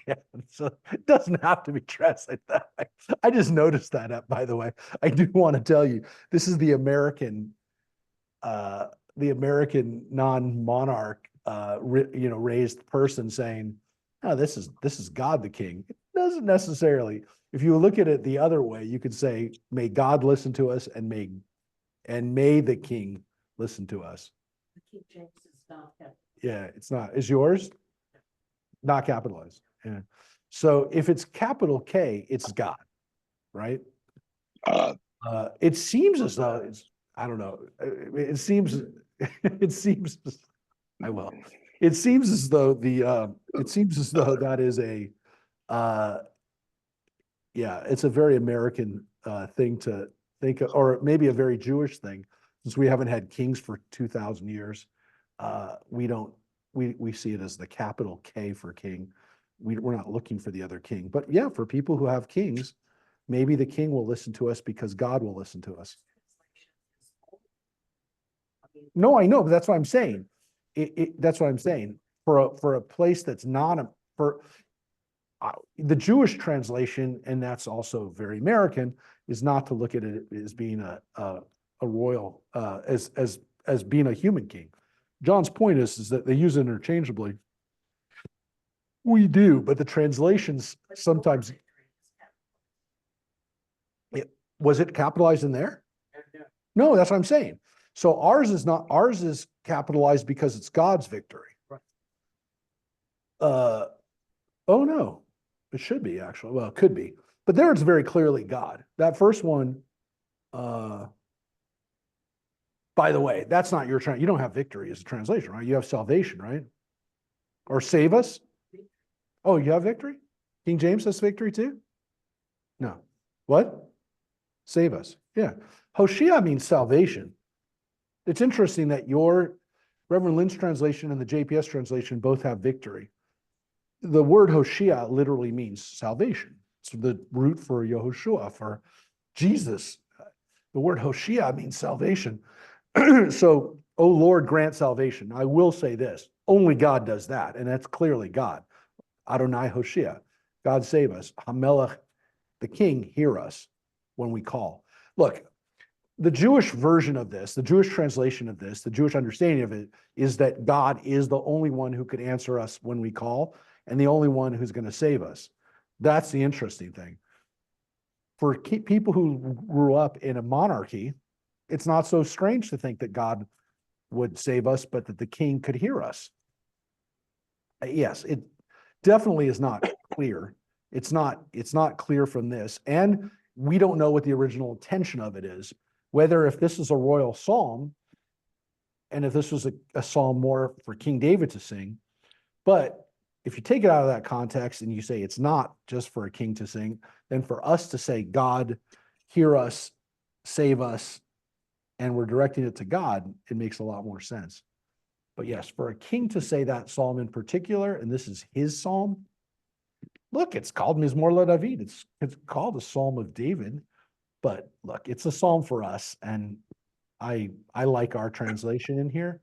Yeah, so it doesn't have to be translated that way. I just noticed that up, by the way. I do want to tell you, this is the American non-monarch, raised person saying, "Oh, this is God the King." It doesn't necessarily. If you look at it the other way, you could say, "May God listen to us, and may the King listen to us." The King James is not that. Yeah, it's not. Is yours? Not capitalized. Yeah. So if it's capital K, it's God, right? It seems as though it's, I don't know. It seems, it seems, I will. It seems as though that is it's a very American thing to think of, or maybe a very Jewish thing, since we haven't had kings for 2,000 years. We see it as the capital K for king. We're not looking for the other king. But yeah, for people who have kings, maybe the king will listen to us because God will listen to us. No, I know, but that's what I'm saying. That's what I'm saying. For a place that's not the Jewish translation, and that's also very American, is not to look at it as being a royal, as being a human king. John's point is that they use it interchangeably. We do, but the translations sometimes. Was it capitalized in there? No, that's what I'm saying. So ours is capitalized because it's God's victory. Right. Oh no, it should be actually. Well, it could be, but there it's very clearly God. That first one, by the way, that's not your you don't have victory as a translation, right? You have salvation, right? Or save us. Oh, you have victory? King James has victory too? No. What? Save us. Yeah. Hoshea means salvation. It's interesting that your Reverend Lynn's translation and the JPS translation both have victory. The word Hoshea literally means salvation. It's the root for Yehoshua, for Jesus. The word Hoshea means salvation. So, oh Lord, grant salvation. I will say this, only God does that, and that's clearly God. Adonai Hoshea, God save us. Hamelech, the king, hear us when we call. Look, the Jewish version of this, the Jewish translation of this, the Jewish understanding of it is that God is the only one who could answer us when we call and the only one who's going to save us. That's the interesting thing. For people who grew up in a monarchy, it's not so strange to think that God would save us, but that the king could hear us. Yes, it definitely is not clear. It's not clear from this. And we don't know what the original intention of it is, whether if this is a royal psalm and if this was a psalm more for King David to sing. But if you take it out of that context and you say it's not just for a king to sing, then for us to say, God, hear us, save us, and we're directing it to God, it makes a lot more sense. But yes, for a king to say that psalm in particular, and this is his psalm, look, it's called Mizmor LaDavid. It's called a Psalm of David, but look, it's a psalm for us, and I like our translation in here,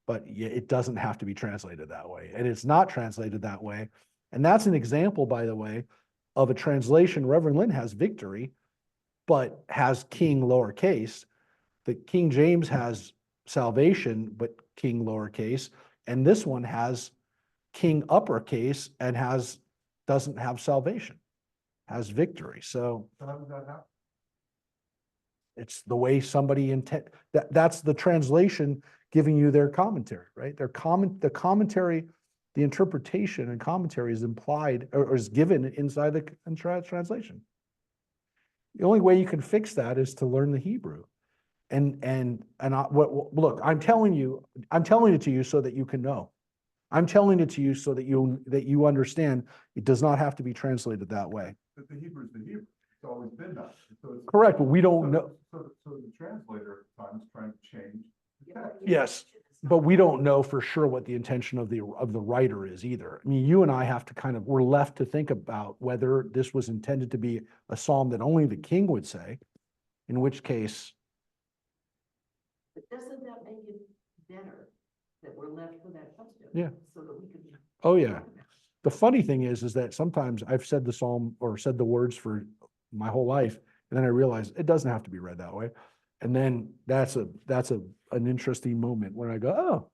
but it doesn't have to be translated that way, and it's not translated that way, and that's an example, by the way, of a translation. Reverend Lynn has victory, but has king lowercase. The King James has salvation, but king lowercase, and this one has king uppercase and doesn't have salvation, has victory. So How does that happen? it's the way somebody that's the translation giving you their commentary, right? The commentary, the interpretation and commentary is implied or is given inside the translation. The only way you can fix that is to learn the Hebrew. Look, I'm telling it to you so that you can know. I'm telling it to you so that you understand it does not have to be translated that way. But the Hebrew is the Hebrew. It's always been that. So it's, Correct, but we don't know. So the translator at times trying to change the text. Yes, but we don't know for sure what the intention of the writer is either. I mean, you and I have to we're left to think about whether this was intended to be a psalm that only the king would say, in which case. But doesn't that make it better that we're left with that question? Yeah. So that we can. Oh, yeah. The funny thing is that sometimes I've said the psalm or said the words for my whole life, and then I realize it doesn't have to be read that way. And then that's an interesting moment when I go, oh,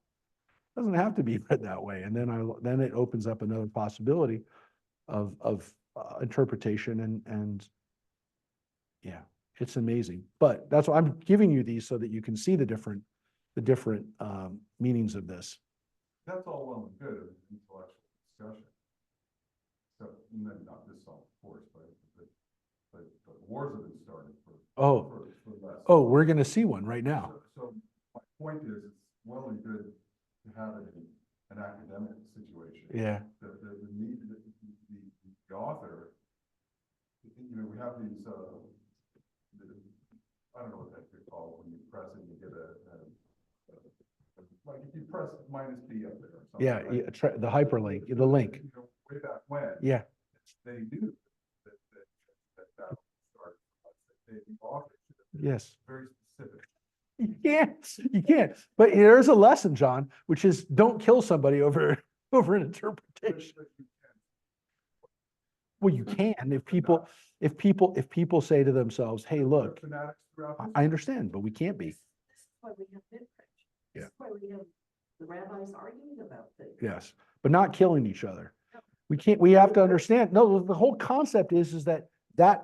it doesn't have to be read that way. And then it opens up another possibility of interpretation and yeah, it's amazing. But that's why I'm giving you these so that you can see the different meanings of this. That's all well and good in intellectual discussion. So maybe not this song, of course, but wars have been started for less. Oh, we're going to see one right now. So my point is, it's well and good to have it in an academic situation. Yeah. The author, you know, we have these, I don't know what that's called when you press it, you get like if you press -B up there or something. Yeah, right? the hyperlink, the link. You know, way back when. Yeah. They knew that was started. The author should have been Yes. very specific. You can't. But there's a lesson, John, which is don't kill somebody over an interpretation. Well, you can if people say to themselves, "Hey, look, Fanatics throughout I understand, but we can't be." This is why we have Beth. This Yeah. is why we have the rabbis arguing about things. Yes, but not killing each other. We have to understand. No, the whole concept is that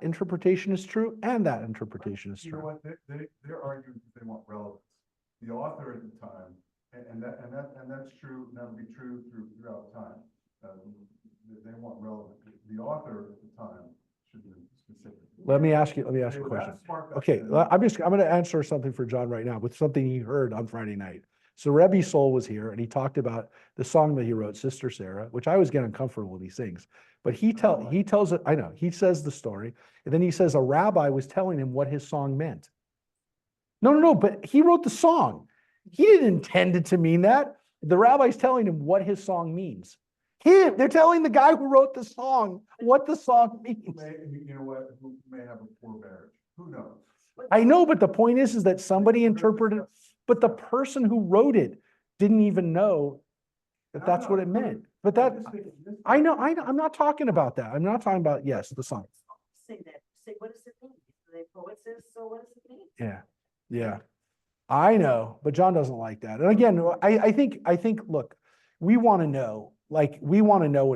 interpretation is true and that interpretation is You know true. what, they're arguing because they want relevance. The author at the time, and that's true, and that'll be true throughout time. They want relevance. The author at the time should be specific. Let me ask you a They question. were that smart back Okay, then. I'm going to answer something for John right now with something he heard on Friday night. So Rebbe Soul was here and he talked about the song that he wrote, Sister Sarah, which I always get uncomfortable when he sings. But he tells it, I know, he says the story, and then he says a rabbi was telling him what his song meant. No, but he wrote the song. He didn't intend it to mean that. The rabbi's telling him what his song means. They're telling the guy who wrote the song what the song means. You know what, who may have a poor marriage, who knows? I know, but the point is that somebody interpreted, but the person who wrote it didn't even know that that's what it meant. But I know, I'm not talking about that. I'm not talking about, yes, the song. Say that, say, what does it mean? The poet says, so what does it mean? Yeah. I know, but John doesn't like that. And again, I think, look, we want to know what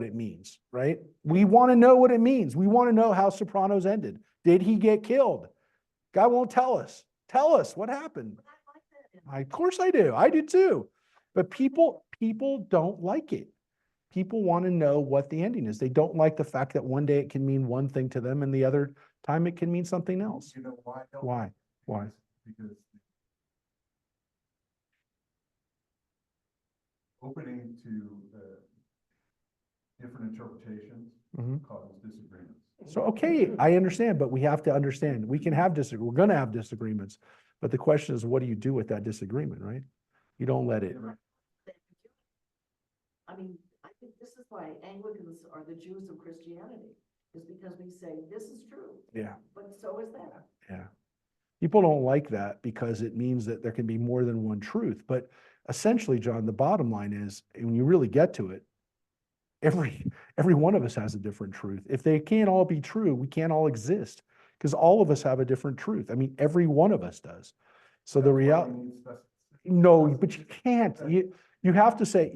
it means, right? We want to know what it means. We want to know how Sopranos ended. Did he get killed? God won't tell us. Tell us what happened. But I like that. Of course I do. I do too. But people don't like it. People want to know what the ending is. They don't like the fact that one day it can mean one thing to them and the other time it can mean something else. You know why? Why? Because opening to different interpretations Mhm. causes disagreements. So, okay, I understand, but we have to understand, we're going to have disagreements. But the question is, what do you do with that disagreement, right? You don't let it. I mean, I think this is why Anglicans are the Jews of Christianity, is because we say, this is true, Yeah. but so is that. Yeah. People don't like that because it means that there can be more than one truth. But essentially, John, the bottom line is, when you really get to it, every one of us has a different truth. If they can't all be true, we can't all exist because all of us have a different truth. I mean, every one of us does. So the reality, no, but you can't. You have to say,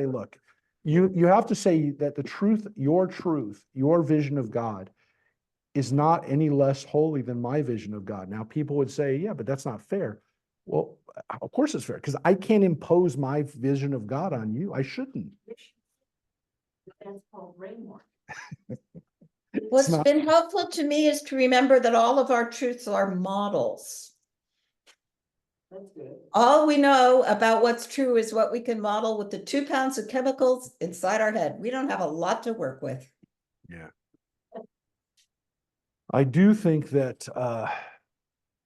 look, you have to say that the truth, your vision of God is not any less holy than my vision of God. Now, people would say, yeah, but that's not fair. Well, of course it's fair, because I can't impose my vision of God on you. I shouldn't. That's called rainwater. What's not- been helpful to me is to remember that all of our truths are models. That's good. All we know about what's true is what we can model with the 2 pounds of chemicals inside our head. We don't have a lot to work with. Yeah. I do think that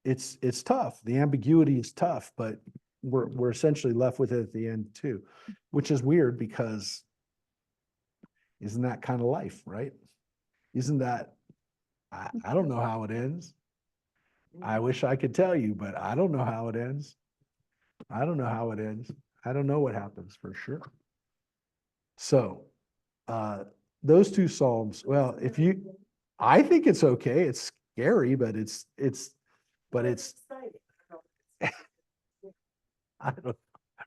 it's tough. The ambiguity is tough, but we're essentially left with it at the end too, which is weird because isn't that kind of life, right? Isn't that, I don't know how it ends. I wish I could tell you, but I don't know how it ends. I don't know how it ends. I don't know what happens for sure. So, those two Psalms, well, I think it's okay. It's scary, but it's, Exciting. I don't,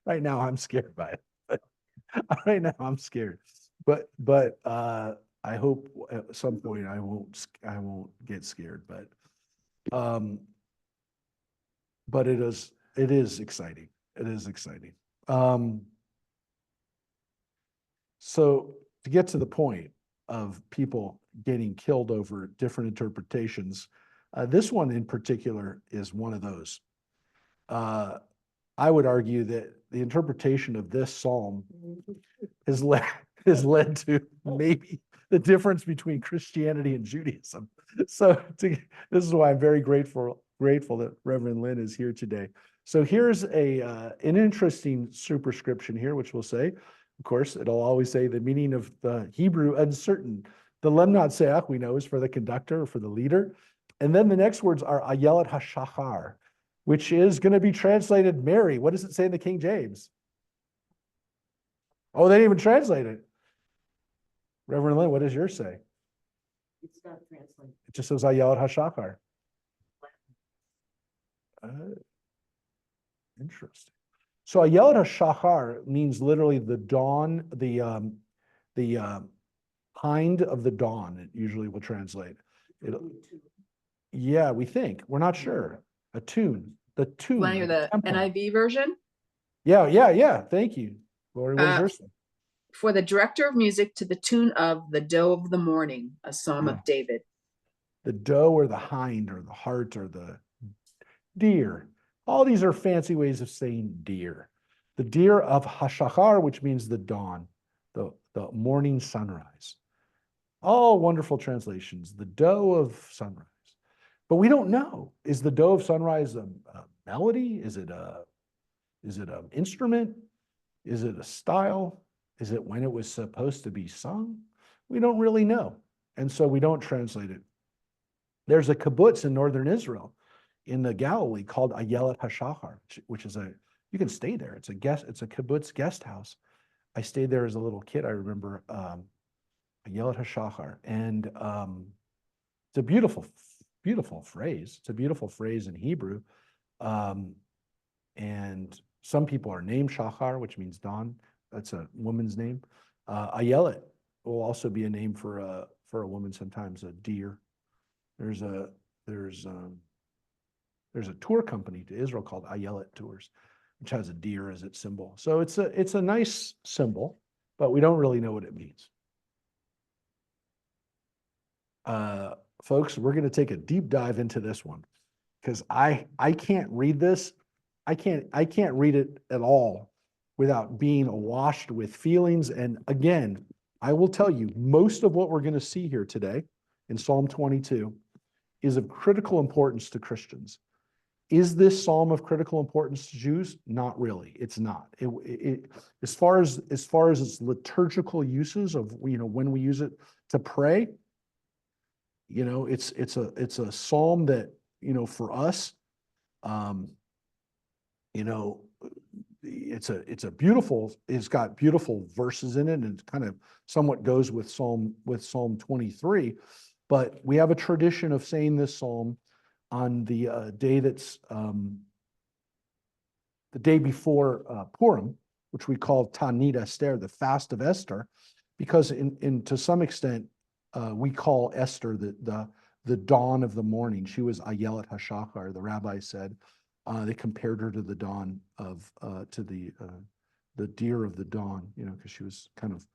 right now I'm scared by it. Right now I'm scared, but, I hope at some point I won't get scared, but it is exciting. It is exciting. So to get to the point of people getting killed over different interpretations, this one in particular is one of those. I would argue that the interpretation of this psalm has led to maybe the difference between Christianity and Judaism. So this is why I'm very grateful that Reverend Lynn is here today. So here's an interesting superscription here, which will say, of course, it'll always say the meaning of the Hebrew uncertain. The lemnat seach we know is for the conductor or for the leader. And then the next words are ayelet hashachar, which is going to be translated Mary. What does it say in the King James? Oh, they didn't even translate it. Reverend Lynn, what does yours say? It's not translated. It just says ayelet hashachar. Interesting. So ayelet hashachar means literally the dawn, the hind of the dawn. It usually will translate. Yeah, we think. We're not sure. A tune. The tune. Want to hear the tempo. NIV version? Yeah. Thank you. Lori, what does Uh, yours say? For the director of music to the tune of The Doe of the Morning, a psalm Yeah. of David. The doe or the hind or the hart or the deer. All these are fancy ways of saying deer. The deer of Hashachar, which means the dawn, the morning sunrise. All wonderful translations. The doe of sunrise. But we don't know. Is the doe of sunrise a melody? Is it an instrument? Is it a style? Is it when it was supposed to be sung? We don't really know. And so we don't translate it. There's a kibbutz in northern Israel in the Galilee called Ayelet HaShachar, which is you can stay there. It's a kibbutz guest house. I stayed there as a little kid. I remember Ayelet HaShachar. And it's a beautiful phrase. It's a beautiful phrase in Hebrew. And some people are named Shachar, which means dawn. That's a woman's name. Ayelet will also be a name for a woman, sometimes a deer. There's a tour company to Israel called Ayelet Tours, which has a deer as its symbol. So it's a nice symbol, but we don't really know what it means. Folks, we're going to take a deep dive into this one because I can't read this. I can't read it at all without being awashed with feelings. And again, I will tell you, most of what we're going to see here today in Psalm 22 is of critical importance to Christians. Is this psalm of critical importance to Jews? Not really. It's not. As far as its liturgical uses of when we use it to pray, it's a psalm that for us, it's got beautiful verses in it, and it kind of somewhat goes with Psalm 23. But we have a tradition of saying this psalm on the day that's the day before Purim, which we call Tanit Esther, the fast of Esther, because to some extent we call Esther the dawn of the morning. She was Ayelet HaShachar, the rabbi said. They compared her to the dawn of, to the deer of the dawn, you know, because she was kind of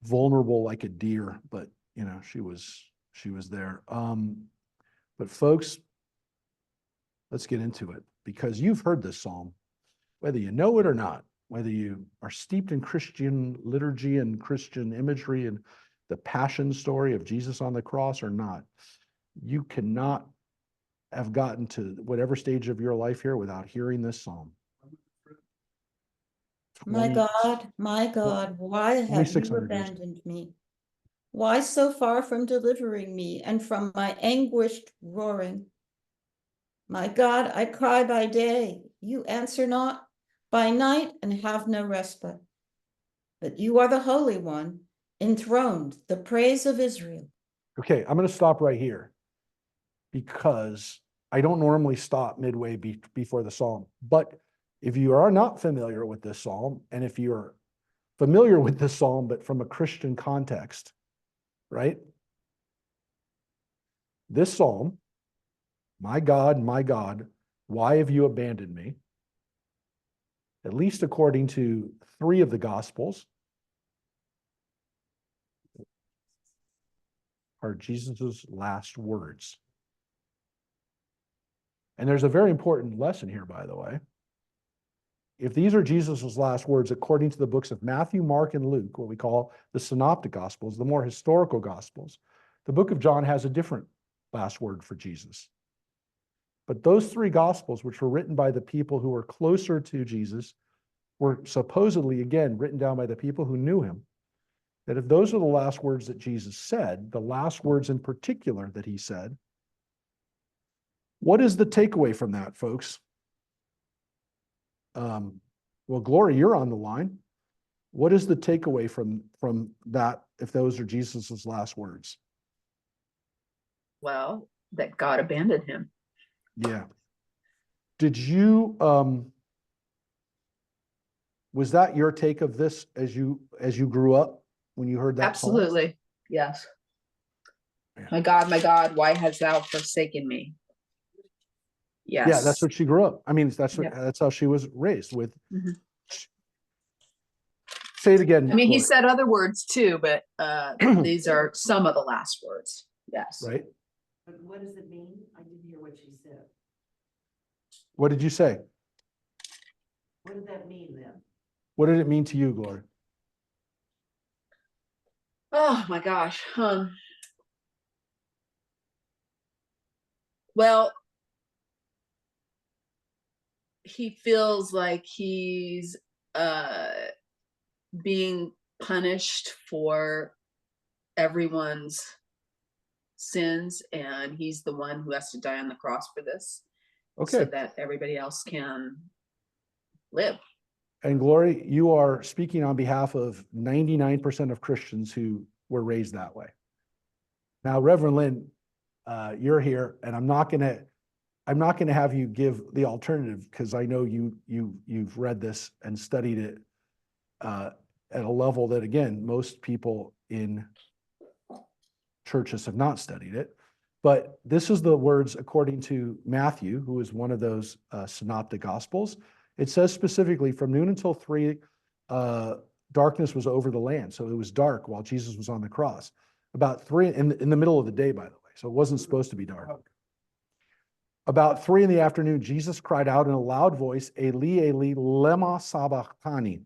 vulnerable like a deer, but you know, she was there. But folks, let's get into it, because you've heard this psalm, whether you know it or not, whether you are steeped in Christian liturgy and Christian imagery and the passion story of Jesus on the cross or not. You cannot have gotten to whatever stage of your life here without hearing this psalm. My 20 God, why have you 2600 years. abandoned me? Why so far from delivering me and from my anguished roaring? My God, I cry by day, you answer not, by night and have no respite. But you are the Holy One, enthroned, the praise of Israel. Okay, I'm going to stop right here because I don't normally stop midway before the psalm. But if you are not familiar with this psalm, and if you're familiar with this psalm, but from a Christian context, right? This psalm, my God, why have you abandoned me? At least according to 3 of the Gospels, are Jesus's last words. And there's a very important lesson here, by the way. If these are Jesus's last words, according to the books of Matthew, Mark, and Luke, what we call the synoptic gospels, the more historical gospels, the book of John has a different last word for Jesus. But those 3 gospels, which were written by the people who were closer to Jesus, were supposedly, again, written down by the people who knew him. That if those are the last words that Jesus said, the last words in particular that he said, what is the takeaway from that, folks? Well, Gloria, you're on the line. What is the takeaway from that if those are Jesus's last words? Well, that God abandoned him. Yeah. Did you was that your take of this as you grew up when you heard that psalm? Absolutely. Yes. Yeah. My God, why hast thou forsaken me? Yes. Yeah, that's what she grew up. I mean, that's Yep. that's how she was raised with. Mhm. Say it again. I mean, he Gloria. said other words too, but these are some of the last words. Yes. Right. But what does it mean? I didn't hear what she said. What did you say? What did that mean then? What did it mean to you, Gloria? Oh my gosh. Well, he feels like he's being punished for everyone's sins, and he's the one who has to die on the cross for this, Okay. so that everybody else can live. And Glory, you are speaking on behalf of 99% of Christians who were raised that way. Now, Reverend Lynn, you're here, and I'm not gonna have you give the alternative, because I know you've read this and studied it at a level that, again, most people in churches have not studied it. But this is the words according to Matthew, who is one of those synoptic gospels. It says specifically, from noon until 3, darkness was over the land. So it was dark while Jesus was on the cross. About 3 in the middle of the day, by the way. So it wasn't supposed to be dark. About 3 in the afternoon, Jesus cried out in a loud voice, Eli, Eli, lema sabachthani,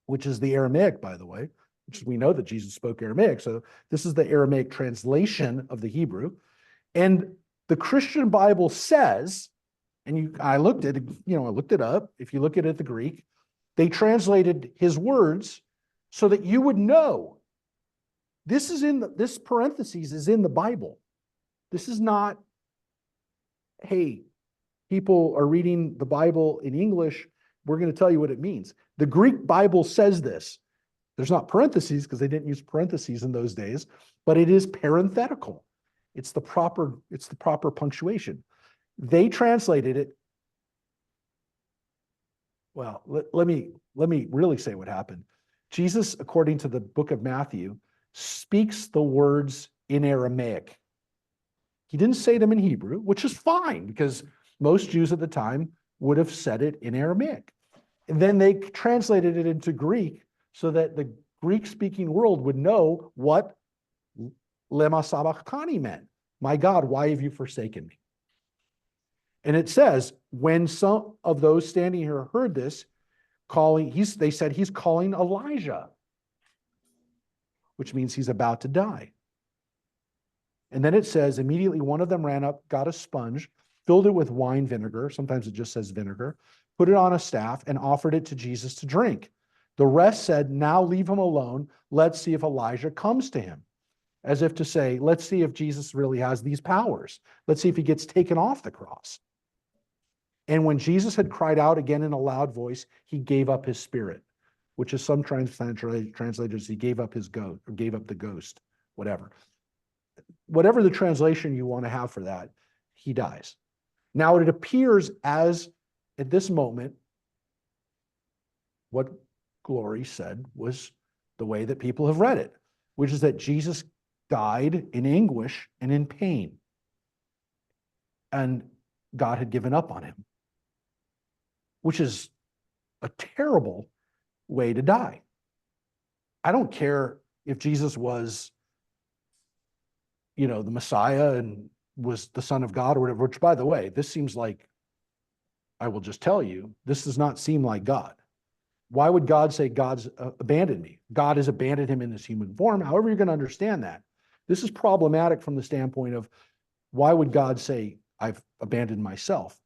which is the Aramaic, by the way, which we know that Jesus spoke Aramaic. So this is the Aramaic translation of the Hebrew. And the Christian Bible says, and I looked it up. If you look at it, the Greek, they translated his words so that you would know this parentheses is in the Bible. This is not, hey, people are reading the Bible in English. We're going to tell you what it means. The Greek Bible says this. There's not parentheses because they didn't use parentheses in those days, but it is parenthetical. It's the proper punctuation. They translated it. Well, let me really say what happened. Jesus, according to the book of Matthew, speaks the words in Aramaic. He didn't say them in Hebrew, which is fine because Most Jews at the time would have said it in Aramaic. And then they translated it into Greek so that the Greek-speaking world would know what lema sabachthani meant. My God, why have you forsaken me? And it says, when some of those standing here heard this, they said he's calling Elijah, which means he's about to die. And then it says, immediately one of them ran up, got a sponge, filled it with wine vinegar, sometimes it just says vinegar, put it on a staff, and offered it to Jesus to drink. The rest said, now leave him alone. Let's see if Elijah comes to him. As if to say, let's see if Jesus really has these powers. Let's see if he gets taken off the cross. And when Jesus had cried out again in a loud voice, he gave up his spirit, which is some translators, he gave up his ghost, or gave up the ghost, whatever. Whatever the translation you want to have for that, he dies. Now it appears as, at this moment, what Glory said was the way that people have read it, which is that Jesus died in anguish and in pain. And God had given up on him, which is a terrible way to die. I don't care if Jesus was, the Messiah and was the Son of God or whatever, which, by the way, this seems like, I will just tell you, this does not seem like God. Why would God say God's abandoned me? God has abandoned him in this human form. However you're going to understand that. This is problematic from the standpoint of why would God say, I've abandoned myself?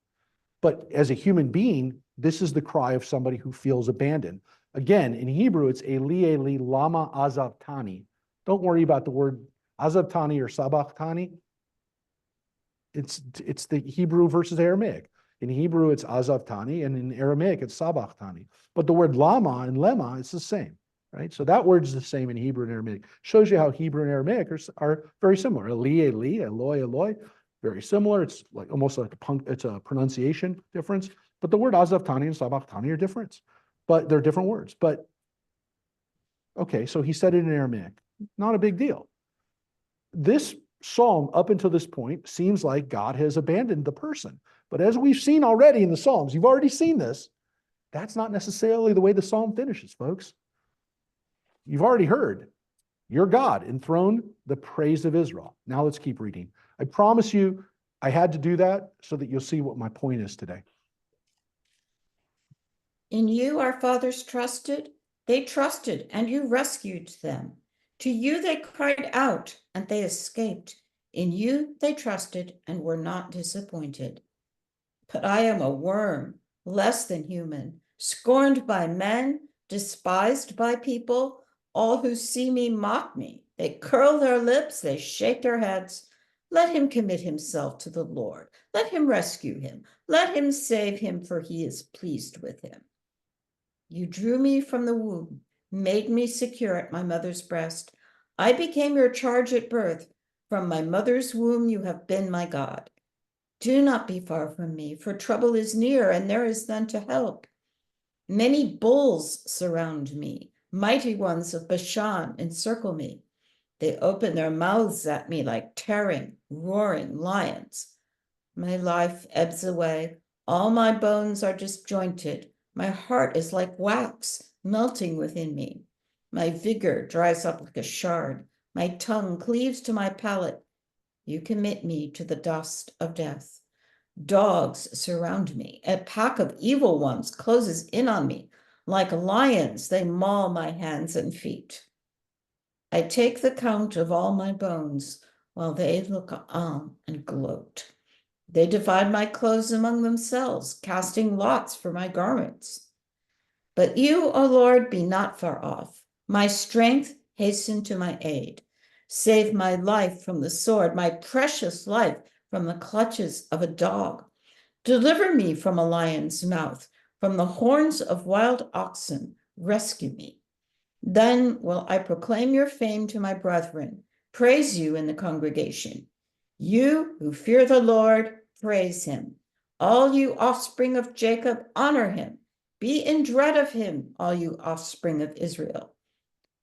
But as a human being, this is the cry of somebody who feels abandoned. Again, in Hebrew, it's Eli, Eli, lama azavtani. Don't worry about the word azavtani or sabachthani. It's the Hebrew versus Aramaic. In Hebrew, it's azavtani, and in Aramaic, it's sabachthani. But the word lama and lema, it's the same, right? So that word is the same in Hebrew and Aramaic. Shows you how Hebrew and Aramaic are very similar. Eli, Eli, Eloi, Eloi, very similar. It's like almost like it's a pronunciation difference. But the word azavtani and sabachthani are different. But they're different words. But okay, so he said it in Aramaic. Not a big deal. This psalm, up until this point, seems like God has abandoned the person. But as we've seen already in the Psalms, you've already seen this, that's not necessarily the way the psalm finishes, folks. You've already heard, your God enthroned the praise of Israel. Now let's keep reading. I promise you, I had to do that so that you'll see what my point is today. In you our fathers trusted, they trusted, and you rescued them. To you they cried out, and they escaped. In you they trusted and were not disappointed. But I am a worm, less than human, scorned by men, despised by people. All who see me mock me. They curl their lips, they shake their heads. Let him commit himself to the Lord. Let him rescue him. Let him save him, for he is pleased with him. You drew me from the womb, made me secure at my mother's breast. I became your charge at birth. From my mother's womb you have been my God. Do not be far from me, for trouble is near, and there is none to help. Many bulls surround me. Mighty ones of Bashan encircle me. They open their mouths at me like tearing, roaring lions. My life ebbs away. All my bones are disjointed. My heart is like wax, melting within me. My vigor dries up like a shard. My tongue cleaves to my palate. You commit me to the dust of death. Dogs surround me. A pack of evil ones closes in on me. Like lions, they maul my hands and feet. I take the count of all my bones while they look on and gloat. They divide my clothes among themselves, casting lots for my garments. But you, O Lord, be not far off. My strength hasten to my aid. Save my life from the sword, my precious life from the clutches of a dog. Deliver me from a lion's mouth, from the horns of wild oxen. Rescue me. Then will I proclaim your fame to my brethren, praise you in the congregation. You who fear the Lord, praise him. All you offspring of Jacob, honor him. Be in dread of him, all you offspring of Israel.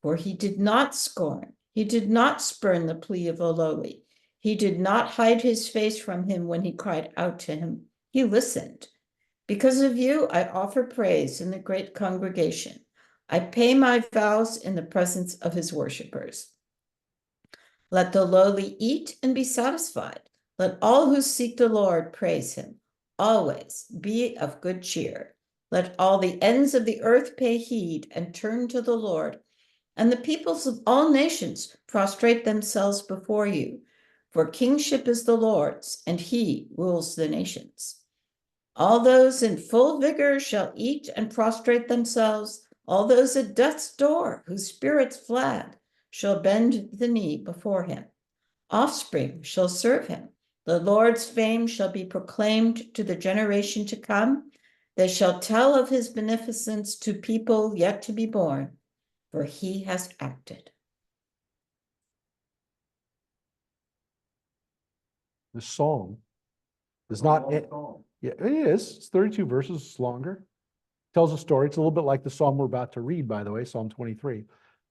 For he did not scorn, he did not spurn the plea of the lowly. He did not hide his face from him when he cried out to him. He listened. Because of you, I offer praise in the great congregation. I pay my vows in the presence of his worshipers. Let the lowly eat and be satisfied. Let all who seek the Lord praise him. Always be of good cheer. Let all the ends of the earth pay heed and turn to the Lord. And the peoples of all nations prostrate themselves before you. For kingship is the Lord's, and he rules the nations. All those in full vigor shall eat and prostrate themselves. All those at death's door, whose spirits fled, shall bend the knee before him. Offspring shall serve him. The Lord's fame shall be proclaimed to the generation to come. They shall tell of his beneficence to people yet to be born, for he has acted. The psalm does It's a not, long psalm. yeah, it is. It's 32 verses, it's longer. Tells a story. It's a little bit like the psalm we're about to read, by the way, Psalm 23.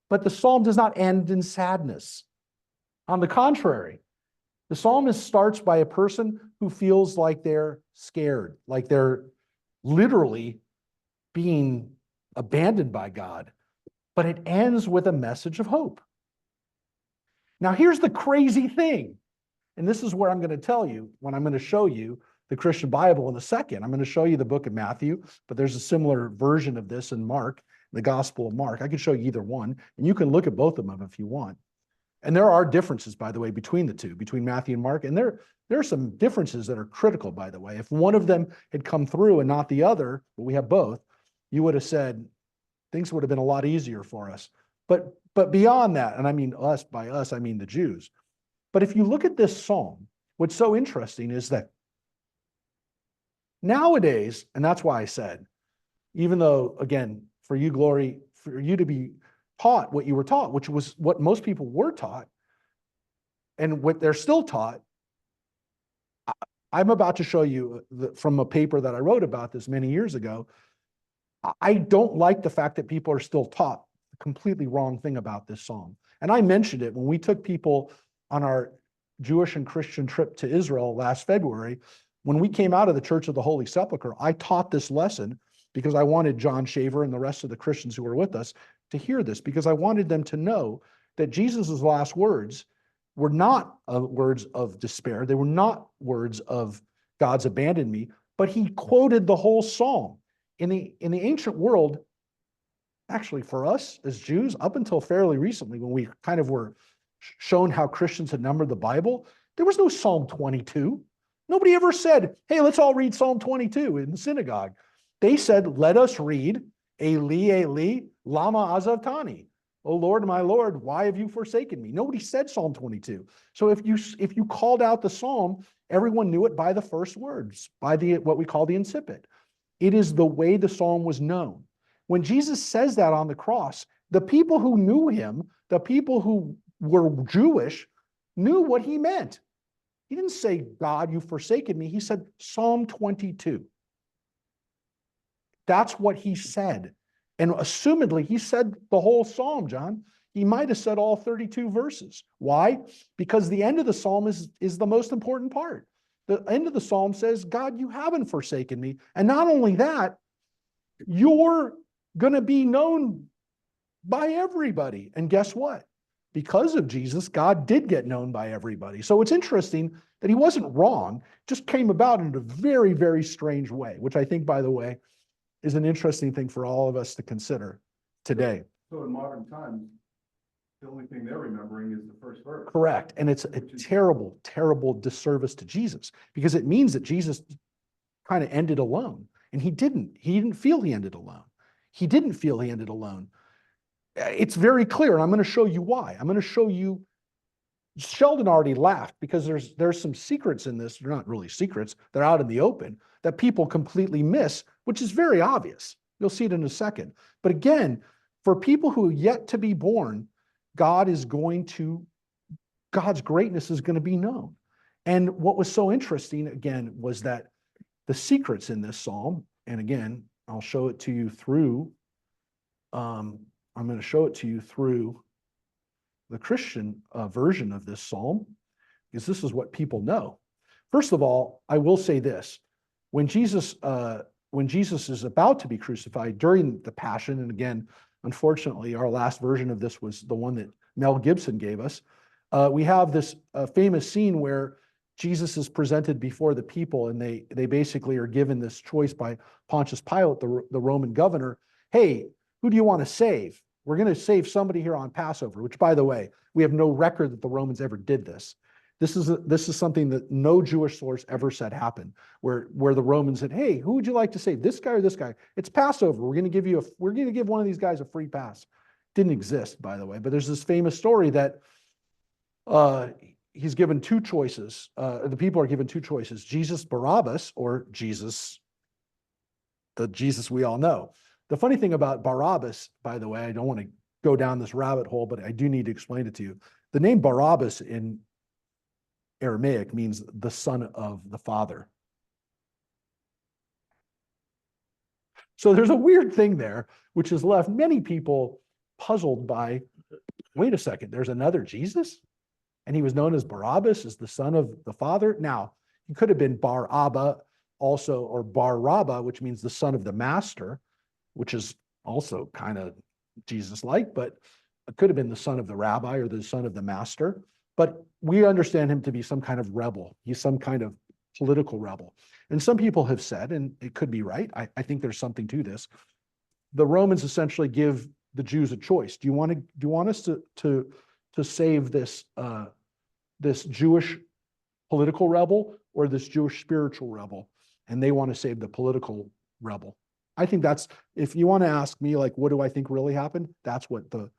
But the psalm does not end in sadness. On the contrary, the psalmist starts by a person who feels like they're scared, like they're literally being abandoned by God. But it ends with a message of hope. Now, here's the crazy thing. And this is where I'm going to tell you when I'm going to show you the Christian Bible in a second. I'm going to show you the book of Matthew, but there's a similar version of this in Mark, the Gospel of Mark. I can show you either one, and you can look at both of them if you want. And there are differences, by the way, between the two, between Matthew and Mark. And there are some differences that are critical, by the way. If one of them had come through and not the other, but we have both, you would have said things would have been a lot easier for us. But beyond that, and I mean us, by us, I mean the Jews. But if you look at this psalm, what's so interesting is that nowadays, and that's why I said, even though, again, for you, Glory, for you to be taught what you were taught, which was what most people were taught, and what they're still taught, I'm about to show you from a paper that I wrote about this many years ago. I don't like the fact that people are still taught the completely wrong thing about this psalm. And I mentioned it when we took people on our Jewish and Christian trip to Israel last February. When we came out of the Church of the Holy Sepulchre, I taught this lesson because I wanted John Shaver and the rest of the Christians who were with us to hear this, because I wanted them to know that Jesus's last words were not words of despair. They were not words of God's abandoned me, but he quoted the whole psalm. In the ancient world, actually for us as Jews, up until fairly recently, when we kind of were shown how Christians had numbered the Bible, there was no Psalm 22. Nobody ever said, hey, let's all read Psalm 22 in the synagogue. They said, let us read Eli, Eli, lama azavtani. Oh Lord, my Lord, why have you forsaken me? Nobody said Psalm 22. So if you called out the psalm, everyone knew it by the first words, by what we call the incipit. It is the way the psalm was known. When Jesus says that on the cross, the people who knew him, the people who were Jewish, knew what he meant. He didn't say, God, you've forsaken me. He said Psalm 22. That's what he said. And assumedly, he said the whole psalm, John. He might have said all 32 verses. Why? Because the end of the psalm is the most important part. The end of the psalm says, God, you haven't forsaken me. And not only that, you're going to be known by everybody. And guess what? Because of Jesus, God did get known by everybody. So it's interesting that he wasn't wrong, just came about in a very, very strange way, which I think, by the way, is an interesting thing for all of us to consider today. So in modern times, the only thing they're remembering is the first verse. Correct. And it's a terrible, terrible disservice to Jesus, because it means that Jesus kind of ended alone. And he didn't. He didn't feel he ended alone. He didn't feel he ended alone. It's very clear, and I'm going to show you why. I'm going to show you. Sheldon already laughed because there's some secrets in this. They're not really secrets. They're out in the open that people completely miss, which is very obvious. You'll see it in a second. But again, for people who are yet to be born, God's greatness is going to be known. And what was so interesting, again, was that the secrets in this psalm, and again, I'll show it to you through, I'm going to show it to you through the Christian version of this psalm, because this is what people know. First of all, I will say this. when Jesus is about to be crucified during the Passion, and again, unfortunately, our last version of this was the one that Mel Gibson gave us. We have this famous scene where Jesus is presented before the people, and they basically are given this choice by Pontius Pilate, the Roman governor. Hey, who do you want to save? We're going to save somebody here on Passover, which, by the way, we have no record that the Romans ever did this. This is something that no Jewish source ever said happened, where the Romans said, "Hey, who would you like to save? This guy or this guy? It's Passover. We're going to give one of these guys a free pass." Didn't exist, by the way, but there's this famous story that he's given two choices. The people are given two choices: Jesus Barabbas or Jesus, the Jesus we all know. The funny thing about Barabbas, by the way, I don't want to go down this rabbit hole, but I do need to explain it to you. The name Barabbas in Aramaic means the son of the father. So there's a weird thing there, which has left many people puzzled by, wait a second, there's another Jesus? And he was known as Barabbas, as the son of the father. Now, he could have been Bar Abba also, or Bar Rabba, which means the son of the master, which is also kind of Jesus-like, but it could have been the son of the rabbi or the son of the master. But we understand him to be some kind of rebel. He's some kind of political rebel. And some people have said, and it could be right, I think there's something to this, the Romans essentially give the Jews a choice. Do you want us to save this Jewish political rebel or this Jewish spiritual rebel? And they want to save the political rebel. I think that's, if you want to ask me, like, what do I think really happened? That's what the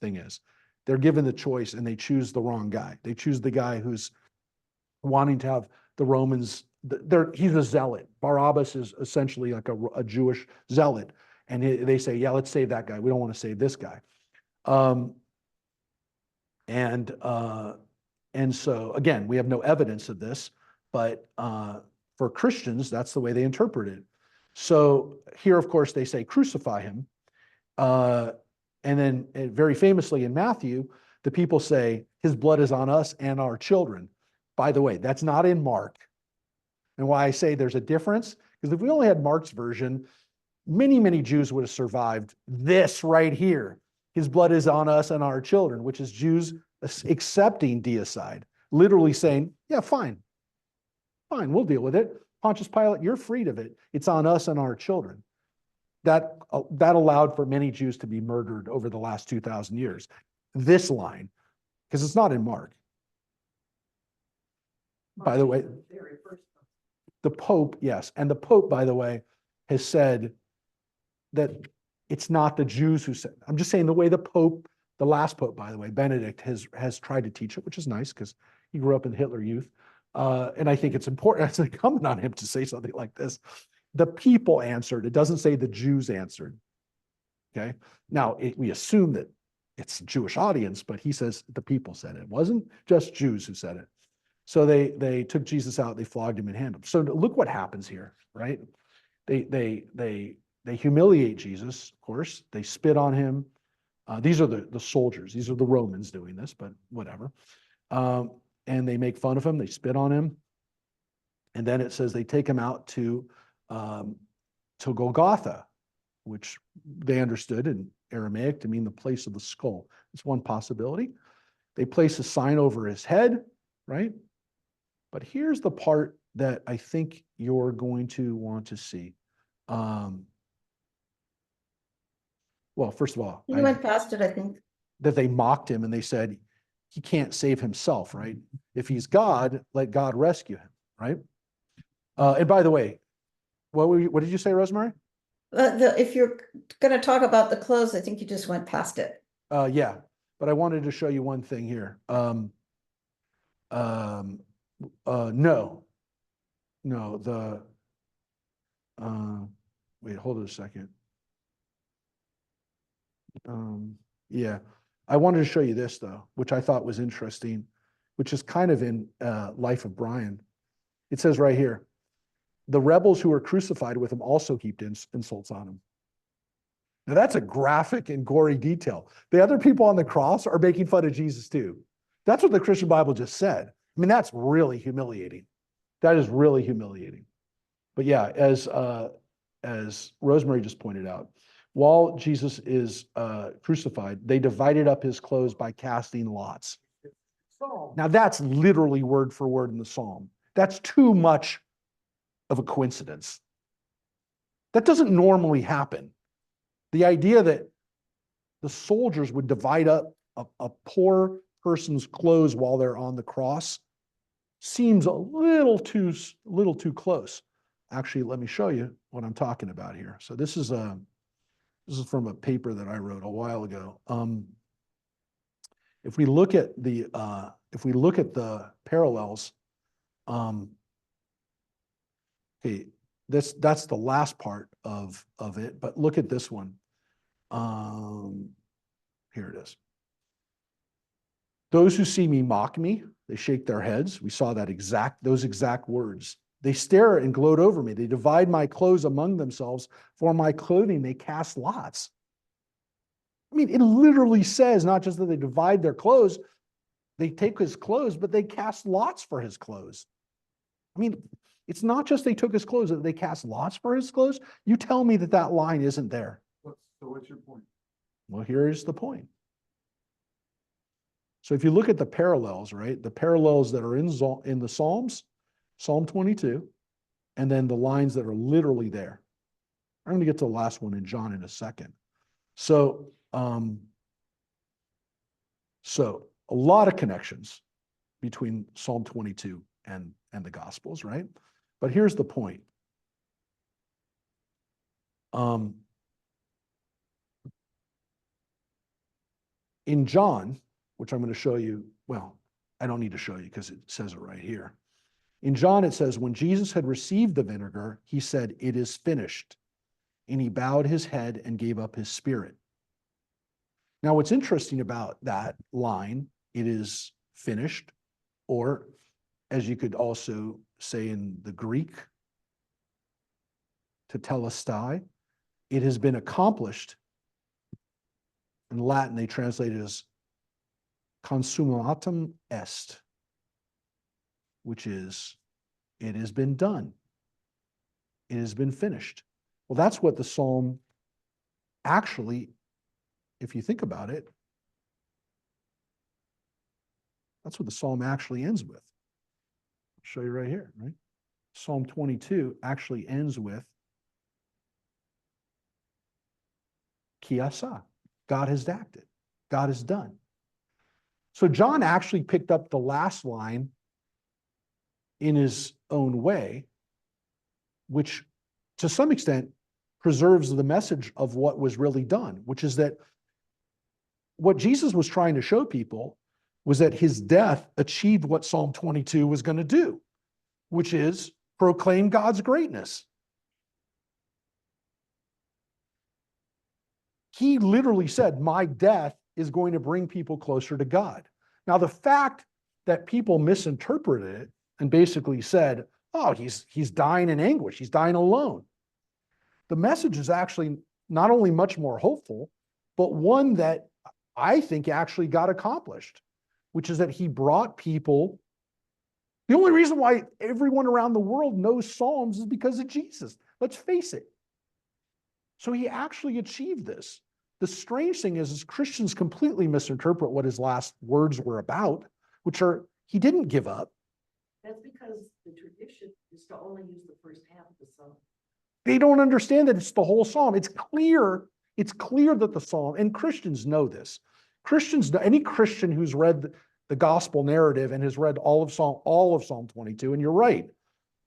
thing is. They're given the choice and they choose the wrong guy. They choose the guy who's wanting to have the Romans, he's a zealot. Barabbas is essentially like a Jewish zealot. And they say, yeah, let's save that guy. We don't want to save this guy. And so, again, we have no evidence of this, but for Christians, that's the way they interpret it. So here, of course, they say, crucify him. And then very famously in Matthew, the people say, his blood is on us and our children. By the way, that's not in Mark. And why I say there's a difference, because if we only had Mark's version, many, many Jews would have survived this right here. His blood is on us and our children, which is Jews accepting deicide, literally saying, yeah, fine, we'll deal with it. Pontius Pilate, you're freed of it. It's on us and our children. That allowed for many Jews to be murdered over the last 2,000 years. This line, because it's not in Mark. By the way, the Pope, yes, and the Pope, by the way, has said that it's not the Jews who said. I'm just saying the way the Pope, the last Pope, by the way, Benedict, has tried to teach it, which is nice because he grew up in the Hitler Youth, and I think it's important. It's incumbent on him to say something like this. The people answered. It doesn't say the Jews answered. Okay. Now we assume that it's a Jewish audience, but he says the people said it. It wasn't just Jews who said it. So they took Jesus out. They flogged him and handed him. So look what happens here, right? They humiliate Jesus, of course. They spit on him. These are the soldiers. These are the Romans doing this, but whatever. And they make fun of him. They spit on him. And then it says they take him out to Golgotha, which they understood in Aramaic to mean the place of the skull. It's one possibility. They place a sign over his head, right? But here's the part that I think you're going to want to see. Well, first of all, You went past it, I think. that they mocked him and they said, he can't save himself, right? If he's God, let God rescue him, right? And by the way, what did you say, Rosemary? If you're going to talk about the clothes, I think you just went past it. Yeah, but I wanted to show you one thing here. Wait, hold it a second. Yeah, I wanted to show you this though, which I thought was interesting, which is kind of in Life of Brian. It says right here, the rebels who were crucified with him also heaped insults on him. Now that's a graphic and gory detail. The other people on the cross are making fun of Jesus too. That's what the Christian Bible just said. I mean, that's really humiliating. That is really humiliating. But yeah, as Rosemary just pointed out, while Jesus is crucified, they divided up his clothes by casting lots. Now that's literally word for word in the Psalm. That's too much of a coincidence. That doesn't normally happen. The idea that the soldiers would divide up a poor person's clothes while they're on the cross seems a little too close. Actually, let me show you what I'm talking about here. So this is from a paper that I wrote a while ago. If we look at the parallels, okay, that's the last part of it. But look at this one. Here it is. Those who see me mock me, they shake their heads. We saw those exact words. They stare and gloat over me. They divide my clothes among themselves. For my clothing, they cast lots. I mean, it literally says not just that they divide their clothes, they take his clothes, but they cast lots for his clothes. I mean, it's not just they took his clothes, that they cast lots for his clothes. You tell me that line isn't there. So what's your point? Well, here's the point. So if you look at the parallels, right, the parallels that are in the Psalms, Psalm 22, and then the lines that are literally there. I'm going to get to the last one in John in a second. So a lot of connections between Psalm 22 and the Gospels, right? But here's the point. In John, which I'm going to show you, well, I don't need to show you because it says it right here. In John, it says, when Jesus had received the vinegar, he said, it is finished. And he bowed his head and gave up his spirit. Now, what's interesting about that line, it is finished, or as you could also say in the Greek, tetelestai, it has been accomplished. In Latin, they translate it as consummatum est, which is, it has been done. It has been finished. Well, that's what the Psalm actually, if you think about it, that's what the Psalm actually ends with. I'll show you right here, right? Psalm 22 actually ends with kiasa. God has acted. God has done. So John actually picked up the last line in his own way, which to some extent preserves the message of what was really done, which is that what Jesus was trying to show people was that his death achieved what Psalm 22 was going to do, which is proclaim God's greatness. He literally said, my death is going to bring people closer to God. Now, the fact that people misinterpreted it and basically said, oh, he's dying in anguish, he's dying alone. The message is actually not only much more hopeful, but one that I think actually got accomplished, which is that he brought people. The only reason why everyone around the world knows Psalms is because of Jesus. Let's face it. So he actually achieved this. The strange thing is Christians completely misinterpret what his last words were about, which are, he didn't give up. That's because the tradition is to only use the first half of the psalm. They don't understand that it's the whole psalm. It's clear that the psalm, and Christians know this. Any Christian who's read the gospel narrative and has read all of Psalm 22, and you're right,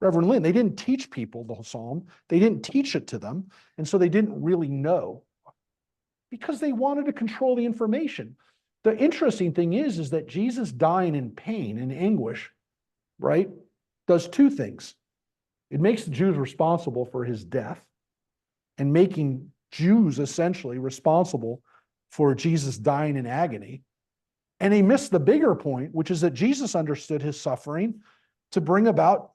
Reverend Lynn, they didn't teach people the psalm. They didn't teach it to them, and so they didn't really know because they wanted to control the information. The interesting thing is that Jesus dying in pain and anguish, right, does two things. It makes the Jews responsible for his death and making Jews essentially responsible for Jesus dying in agony. And they missed the bigger point, which is that Jesus understood his suffering to bring about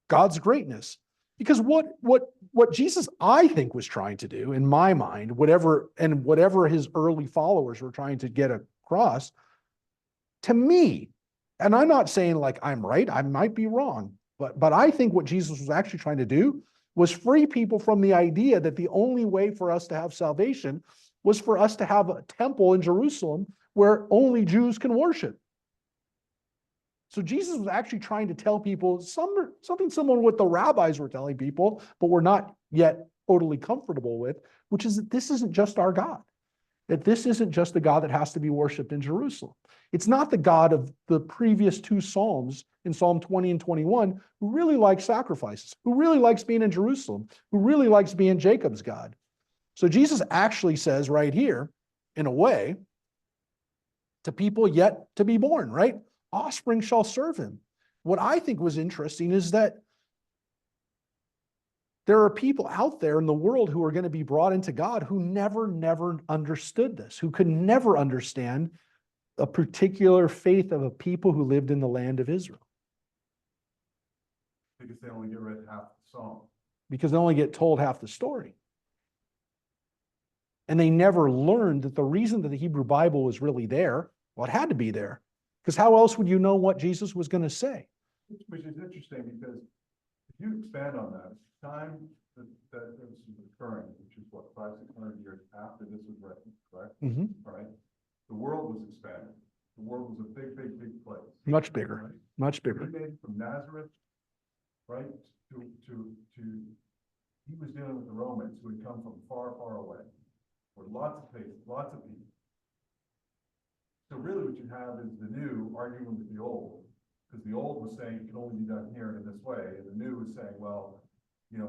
God's greatness. Because what Jesus, I think, was trying to do, in my mind, whatever his early followers were trying to get across, to me, and I'm not saying like I'm right, I might be wrong, But I think what Jesus was actually trying to do was free people from the idea that the only way for us to have salvation was for us to have a temple in Jerusalem where only Jews can worship. So Jesus was actually trying to tell people something similar to what the rabbis were telling people, but we're not yet totally comfortable with, which is that this isn't just our God. That this isn't just the God that has to be worshiped in Jerusalem. It's not the God of the previous two Psalms in Psalm 20 and 21, who really likes sacrifices, who really likes being in Jerusalem, who really likes being Jacob's God. So Jesus actually says right here, in a way, to people yet to be born, right? Offspring shall serve him. What I think was interesting is that there are people out there in the world who are going to be brought into God who never understood this, who could never understand a particular faith of a people who lived in the land of Israel. Because they only get read half the song. Because they only get told half the story. And they never learned that the reason that the Hebrew Bible was really there, well, it had to be there. Because how else would you know what Jesus was going to say? Which is interesting because if you expand on that, time that this is occurring, which is what, 500-600 years after this was written, correct? Mm-hmm. All right. The world was expanding. The world was a big place. Much bigger, Right? much He bigger. made from Nazareth, right, to he was dealing with the Romans who had come from far away, with lots of faith, lots of people. So really what you have is the new arguing with the old, because the old was saying it can only be done here and in this way, and the new is saying, well, the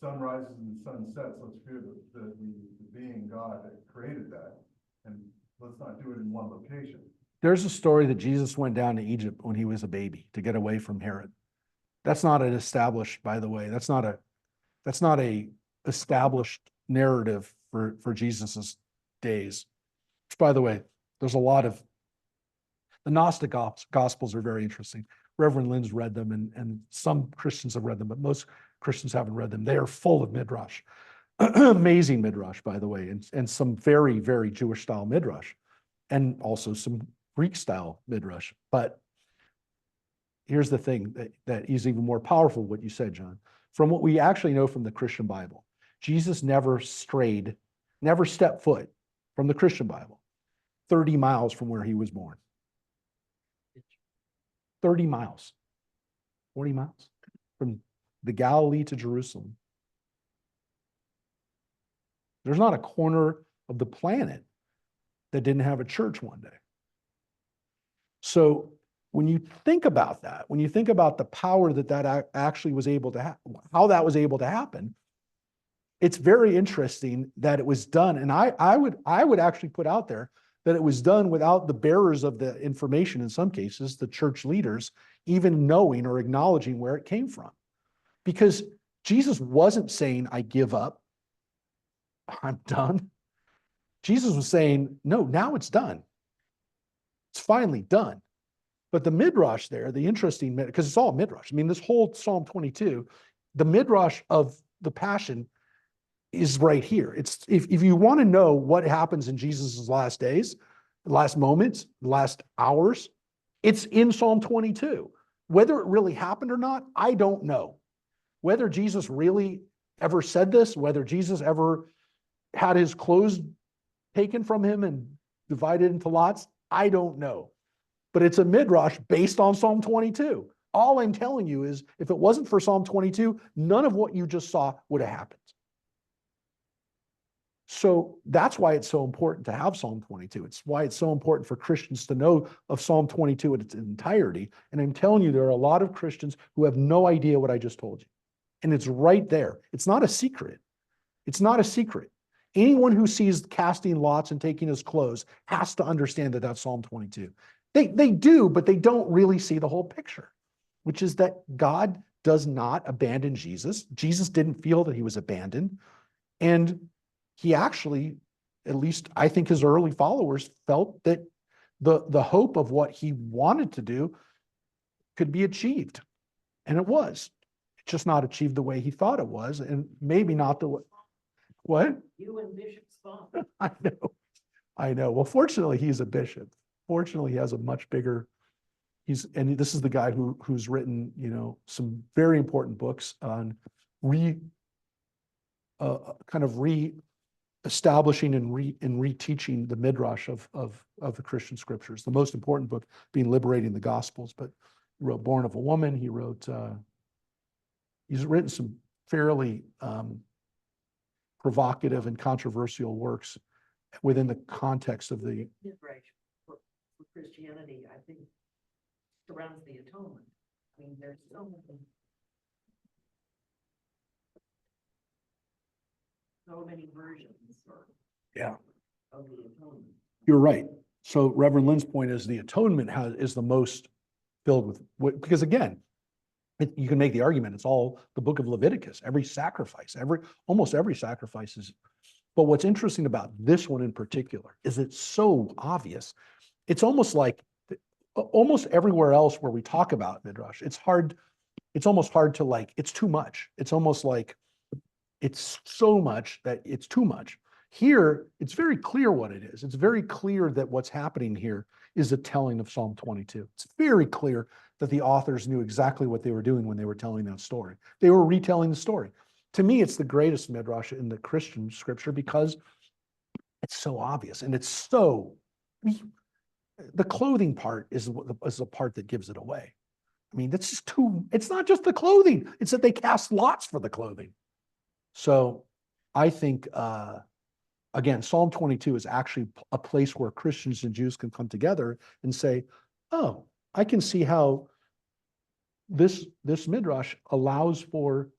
sun rises and the sun sets, let's fear the being God that created that, and let's not do it in one location. There's a story that Jesus went down to Egypt when he was a baby to get away from Herod. That's not an established, by the way, that's not a established narrative for Jesus's days. Which, by the way, there's a lot of the Gnostic Gospels are very interesting. Reverend Lynn's read them, and some Christians have read them, but most Christians haven't read them. They are full of midrash, amazing midrash, by the way, and some very, very Jewish style midrash, and also some Greek style midrash. But here's the thing that is even more powerful, what you said, John. From what we actually know from the Christian Bible, Jesus never stepped foot from the Christian Bible 30 miles from where he was born. 30 miles, 40 miles from the Galilee to Jerusalem. There's not a corner of the planet that didn't have a church one day. So when you think about that, when you think about the power that actually was able to how that was able to happen, it's very interesting that it was done. And I would actually put out there that it was done without the bearers of the information, in some cases, the church leaders, even knowing or acknowledging where it came from. Because Jesus wasn't saying, I give up, I'm done. Jesus was saying, no, now it's done. It's finally done. But the midrash there, the interesting, because it's all midrash. I mean, this whole Psalm 22, the midrash of the Passion is right here. It's if you want to know what happens in Jesus's last days, last moments, last hours, it's in Psalm 22. Whether it really happened or not, I don't know. Whether Jesus really ever said this, whether Jesus ever had his clothes taken from him and divided into lots, I don't know. But it's a midrash based on Psalm 22. All I'm telling you is if it wasn't for Psalm 22, none of what you just saw would have happened. So that's why it's so important to have Psalm 22. It's why it's so important for Christians to know of Psalm 22 in its entirety. And I'm telling you, there are a lot of Christians who have no idea what I just told you. And it's right there. It's not a secret. It's not a secret. Anyone who sees casting lots and taking his clothes has to understand that that's Psalm 22. They do, but they don't really see the whole picture, which is that God does not abandon Jesus. Jesus didn't feel that he was abandoned. And he actually, at least I think his early followers, felt that the hope of what he wanted to do could be achieved. And it was. It's just not achieved the way he thought it was, and maybe not the way. What? You and Bishop Spock. I know. Well, fortunately, he's a bishop. Fortunately, he has a much bigger and this is the guy who's written, some very important books on kind of establishing and reteaching the midrash of the Christian scriptures. The most important book being Liberating the Gospels, but he wrote Born of a Woman. He's written some fairly provocative and controversial works within the context of the. Midrash for Christianity, I think, surrounds the atonement. I mean, there's so many versions Yeah. of the atonement. You're right. So Reverend Lynn's point is the atonement is the most filled with, because again, you can make the argument, it's all the book of Leviticus, every sacrifice, almost every sacrifice is. But what's interesting about this one in particular is it's so obvious. It's almost like almost everywhere else where we talk about midrash, it's almost hard to it's too much. It's almost like it's so much that it's too much. Here, it's very clear what it is. It's very clear that what's happening here is a telling of Psalm 22. It's very clear that the authors knew exactly what they were doing when they were telling that story. They were retelling the story. To me, it's the greatest midrash in the Christian scripture because it's so obvious and it's so, the clothing part is the part that gives it away. I mean, that's just it's not just the clothing, it's that they cast lots for the clothing. So I think, again, Psalm 22 is actually a place where Christians and Jews can come together and say, oh, I can see how this midrash allows for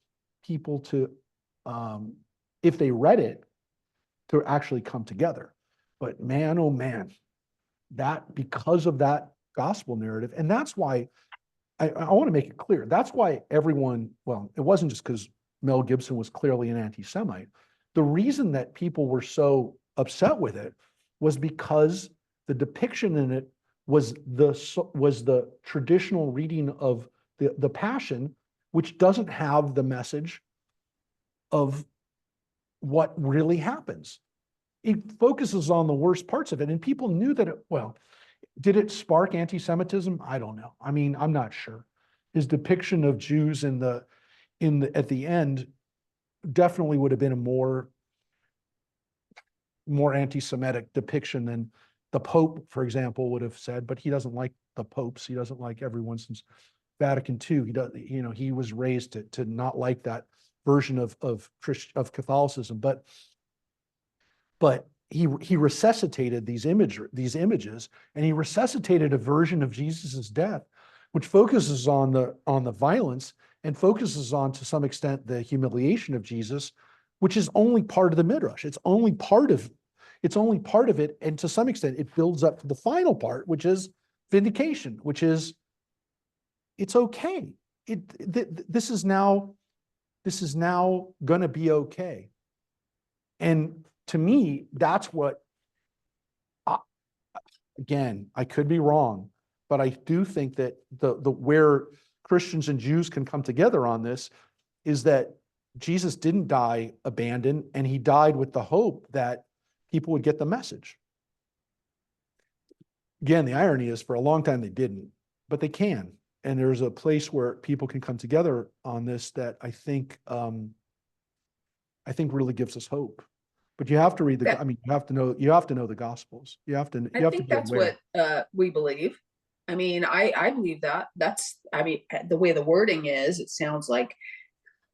people to, if they read it, to actually come together. But man, oh man, that because of that gospel narrative, and that's why I want to make it clear, that's why everyone, well, it wasn't just because Mel Gibson was clearly an anti-Semite. The reason that people were so upset with it was because the depiction in it was the traditional reading of the Passion, which doesn't have the message of what really happens. It focuses on the worst parts of it, and people knew that did it spark anti-Semitism? I don't know. I mean, I'm not sure. His depiction of Jews at the end definitely would have been a more anti-Semitic depiction than the Pope, for example, would have said, but he doesn't like the popes. He doesn't like everyone since Vatican II. He was raised to not like that version of Catholicism, but he resuscitated these images, and he resuscitated a version of Jesus's death, which focuses on the violence and focuses on, to some extent, the humiliation of Jesus, which is only part of the midrash. It's only part of it, and to some extent, it builds up to the final part, which is vindication, which is it's okay. This is now going to be okay, and to me, that's what. Again, I could be wrong, but I do think that the where Christians and Jews can come together on this is that Jesus didn't die abandoned, and he died with the hope that people would get the message. Again, the irony is for a long time they didn't, but they can. And there's a place where people can come together on this that I think really gives us hope. But you have to read Yeah. I mean, you have to know the Gospels. You have to I be think that's aware. what we believe. I mean, I believe that. I mean, the way the wording is, it sounds like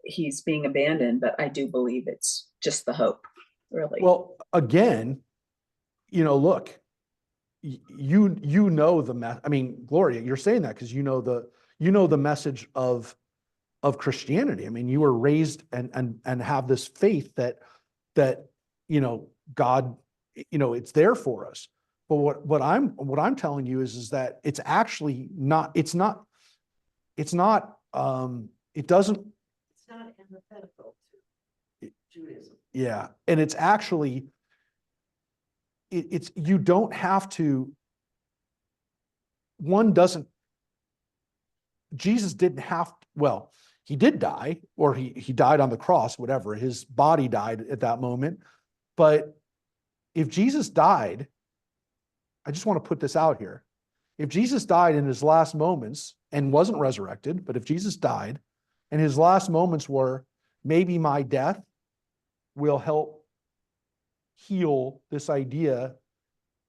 he's being abandoned, but I do believe it's just the hope, really. Well, again, look, you know I mean, Gloria, you're saying that because you know the message of Christianity. I mean, you were raised and have this faith that God, it's there for us. But what I'm telling you is that it's actually not. It doesn't. It's not antithetical to Judaism. Yeah, and it's actually. It's you don't have to. One doesn't. Jesus didn't have. Well, he did die, or he died on the cross. Whatever, his body died at that moment. But if Jesus died, I just want to put this out here. If Jesus died in his last moments and wasn't resurrected, but if Jesus died and his last moments were, maybe my death will help heal this idea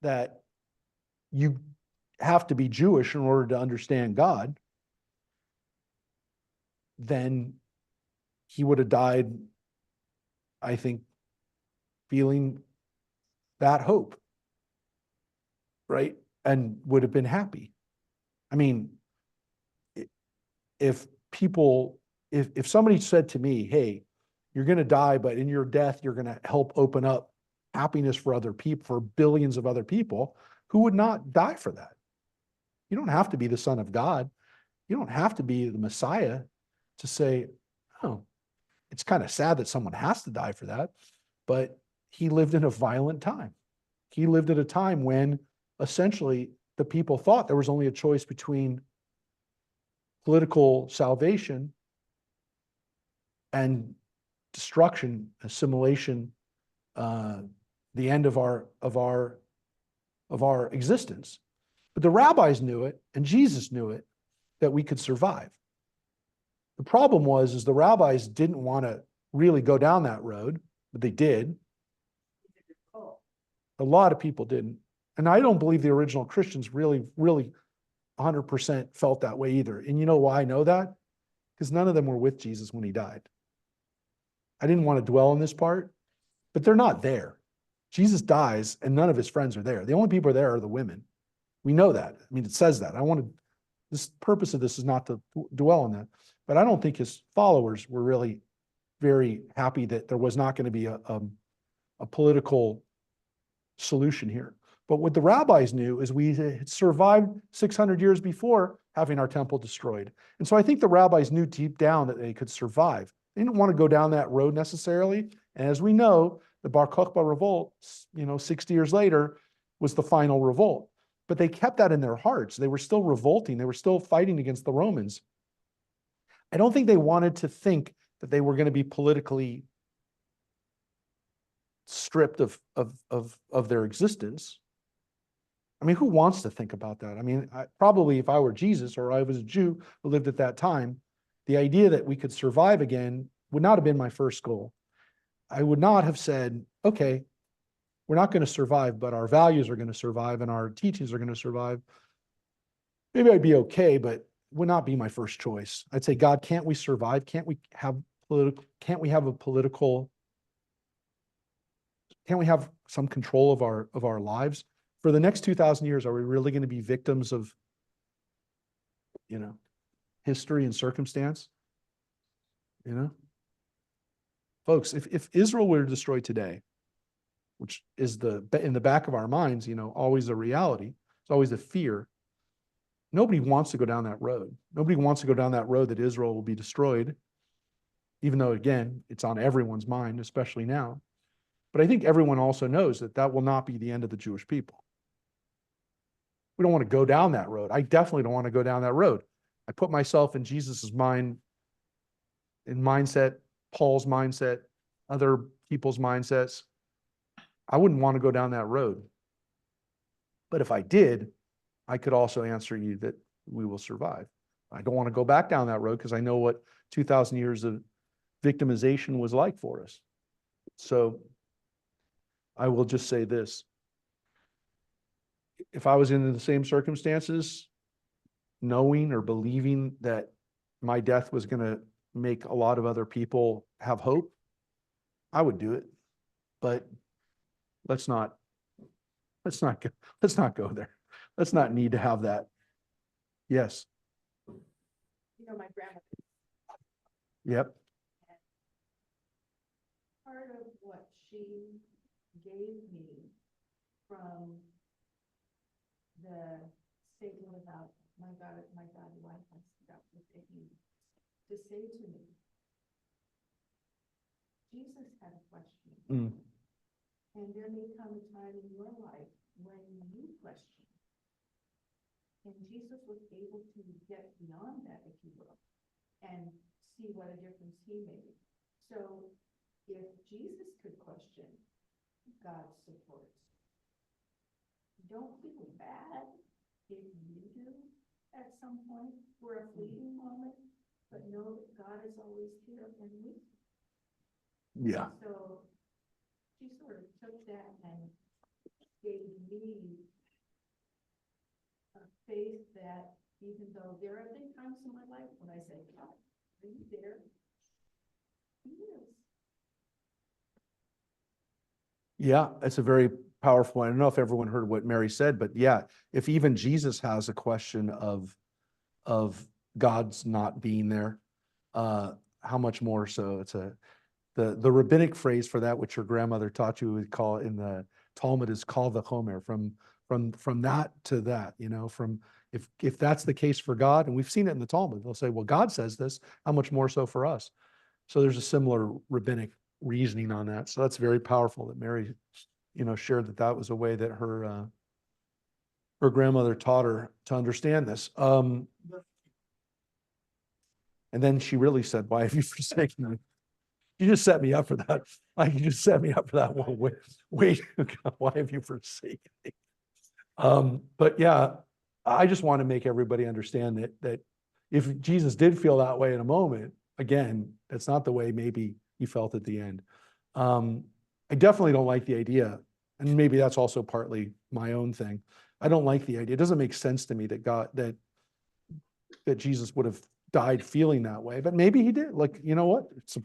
that you have to be Jewish in order to understand God, then he would have died, I think, feeling that hope, right? And would have been happy. I mean, if somebody said to me, hey, you're going to die, but in your death, you're going to help open up happiness for other people, for billions of other people, who would not die for that? You don't have to be the Son of God. You don't have to be the Messiah to say, oh, it's kind of sad that someone has to die for that, but he lived in a violent time. He lived at a time when essentially the people thought there was only a choice between political salvation and destruction, assimilation, the end of our existence. But the rabbis knew it, and Jesus knew it, that we could survive. The problem is the rabbis didn't want to really go down that road, but they did. A lot of people didn't. And I don't believe the original Christians really 100% felt that way either. And you know why I know that? Because none of them were with Jesus when he died. I didn't want to dwell on this part, but they're not there. Jesus dies and none of his friends are there. The only people there are the women. We know that. I mean, it says that. This purpose of this is not to dwell on that, but I don't think his followers were really very happy that there was not going to be a political solution here. But what the rabbis knew is we had survived 600 years before having our temple destroyed. And so I think the rabbis knew deep down that they could survive. They didn't want to go down that road necessarily. And as we know, the Bar Kokhba revolt, 60 years later, was the final revolt. But they kept that in their hearts. They were still revolting. They were still fighting against the Romans. I don't think they wanted to think that they were going to be politically stripped of their existence. I mean, who wants to think about that? I mean, probably if I were Jesus or I was a Jew who lived at that time, the idea that we could survive again would not have been my first goal. I would not have said, okay, we're not going to survive, but our values are going to survive and our teachings are going to survive. Maybe I'd be okay, but it would not be my first choice. I'd say, God, can't we survive? Can't we have some control of our lives? For the next 2,000 years, are we really going to be victims of, history and circumstance? Folks, if Israel were destroyed today, which is in the back of our minds, always a reality, it's always a fear. Nobody wants to go down that road. Nobody wants to go down that road that Israel will be destroyed, even though, again, it's on everyone's mind, especially now. But I think everyone also knows that that will not be the end of the Jewish people. We don't want to go down that road. I definitely don't want to go down that road. I put myself in Jesus's mind, in mindset, Paul's mindset, other people's mindsets. I wouldn't want to go down that road. But if I did, I could also answer you that we will survive. I don't want to go back down that road because I know what 2,000 years of victimization was like for us. So I will just say this. If I was in the same circumstances, knowing or believing that my death was going to make a lot of other people have hope, I would do it. But let's not go there. Let's not need to have that. Yes. My grandmother. Yep. Part of what she gave me from the statement about my God, why I stuck with it, to say to me, Jesus had a question. And there may come a time in your life when you question. And Jesus was able to get beyond that, if you will, and see what a difference he made. So if Jesus could question God's support, don't feel bad if you do at some point for a fleeting moment, but know that God is always here and with you. Yeah. So she sort of took that and gave me a faith that even though there have been times in my life when I say, God, are you there? He is. Yeah, it's a very powerful. I don't know if everyone heard what Mary said, but yeah, if even Jesus has a question of God's not being there, how much more so? It's the rabbinic phrase for that, which your grandmother taught you, would call in the Talmud, is kal v'chomer, from that to that, from if that's the case for God, and we've seen it in the Talmud, they'll say, well, God says this, how much more so for us? So there's a similar rabbinic reasoning on that. So that's very powerful that Mary, shared that was a way that her grandmother taught her to understand this. And then she really said, why have you forsaken me? You just set me up for that. Like, you just set me up for that one. Wait, why have you forsaken me? But yeah, I just want to make everybody understand that if Jesus did feel that way in a moment, again, that's not the way maybe he felt at the end. I definitely don't like the idea, and maybe that's also partly my own thing. I don't like the idea. It doesn't make sense to me that Jesus would have died feeling that way, but maybe he did. Like, you know what? It's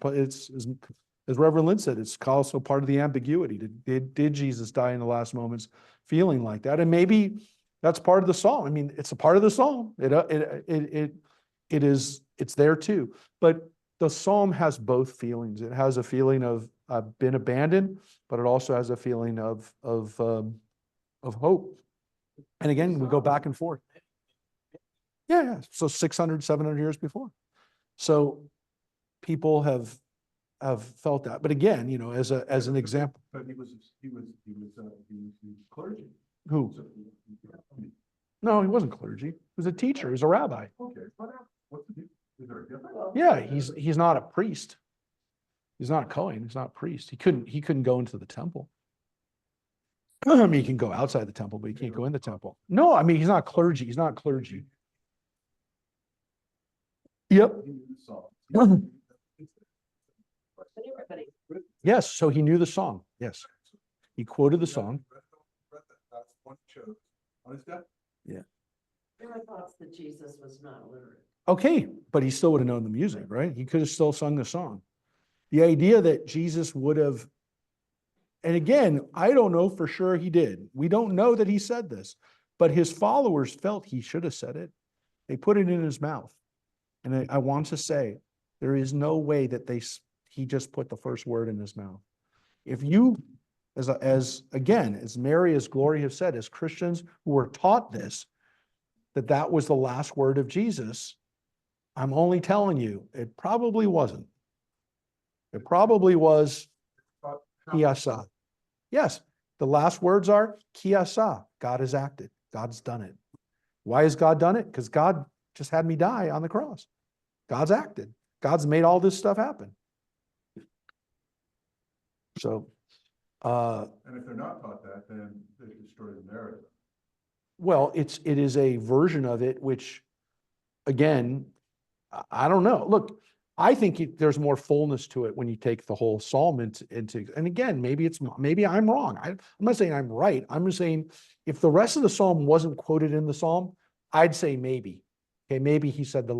as Reverend Lynn said, it's also part of the ambiguity. Did Jesus die in the last moments feeling like that? And maybe that's part of the psalm. I mean, it's a part of the psalm. It's there too. But the psalm has both feelings. It has a feeling of been abandoned, but it also has a feeling of hope. And again, we go back and forth. Yeah. So 600, 700 years before. So people have felt that. But again, as an example. But he was clergy. Who? So, No, he wasn't clergy. He was a teacher. He was a rabbi. okay, what's the, is there a difference? Yeah, he's not a priest. He's not a Kohen. He's not a priest. He couldn't go into the temple. I mean, he can go outside the temple, but he can't go in the temple. No, I mean, he's not clergy. He's not clergy. Yep. He knew the song. Yes. So he knew the song. Yes. He quoted the song. That's one show. On his death? Yeah. There are thoughts that Jesus was not literate. Okay, but he still would have known the music, right? He could have still sung the song. The idea that Jesus would have, and again, I don't know for sure he did. We don't know that he said this, but his followers felt he should have said it. They put it in his mouth. And I want to say, there is no way that he just put the first word in his mouth. If you, as Mary, as Gloria have said, as Christians who were taught this, that was the last word of Jesus, I'm only telling you, it probably wasn't. It probably was Kiasa. Yes, the last words are Kiasa. God has acted. God's done it. Why has God done it? Because God just had me die on the cross. God's acted. God's made all this stuff happen. So, And if they're not taught that, then they destroy the narrative. well, it is a version of it, which, again, I don't know. Look, I think there's more fullness to it when you take the whole psalm into, and again, maybe I'm wrong. I'm not saying I'm right. I'm just saying if the rest of the psalm wasn't quoted in the psalm, I'd say maybe. Okay, maybe he said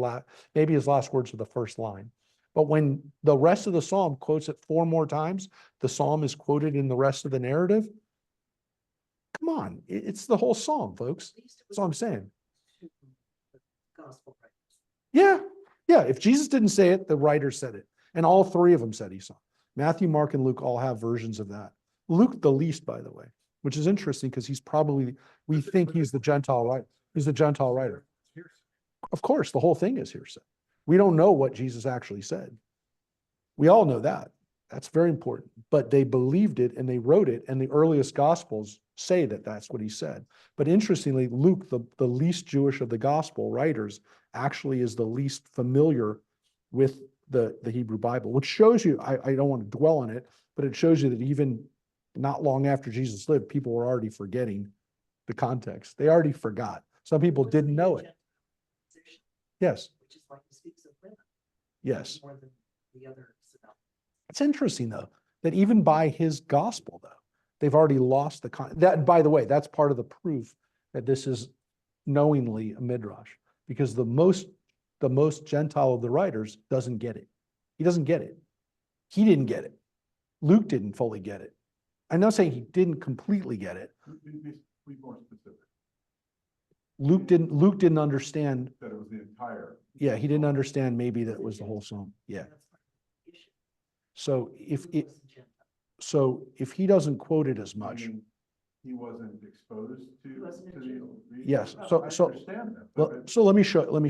maybe his last words were the first line. But when the rest of the psalm quotes it 4 more times, the psalm is quoted in the rest of the narrative. Come on, it's the whole psalm, folks. That's all I'm saying. Gospel writers. Yeah. If Jesus didn't say it, the writer said it. And all 3 of them said he saw. Matthew, Mark, and Luke all have versions of that. Luke the least, by the way, which is interesting because we think he's the Gentile writer. He's the Gentile writer. Of course, the whole thing is hearsay. We don't know what Jesus actually said. We all know that. That's very important. But they believed it and they wrote it, and the earliest Gospels say that that's what he said. But interestingly, Luke, the least Jewish of the Gospel writers, actually is the least familiar with the Hebrew Bible, which shows you, I don't want to dwell on it, but it shows you that even not long after Jesus lived, people were already forgetting the context. They already forgot. Some people There was didn't the know it. agenda position, Yes, Which is like he speaks of women. yes. More than the other synoptics. It's interesting though, that even by his gospel though, they've already lost that, by the way, that's part of the proof that this is knowingly a midrash, because the most Gentile of the writers doesn't get it. He doesn't get it. He didn't get it. Luke didn't fully get it. I'm not saying he didn't completely get it. Be more specific, Luke didn't understand. that it was the entire. Yeah, he didn't understand maybe that it was the whole psalm. Yeah. That's part of the issue. So if He it, was a Gentile. so if he doesn't quote it as much, Meaning He wasn't exposed He to. wasn't a to Jew. the- yes. I So understand that, well, but so let me show you. Let me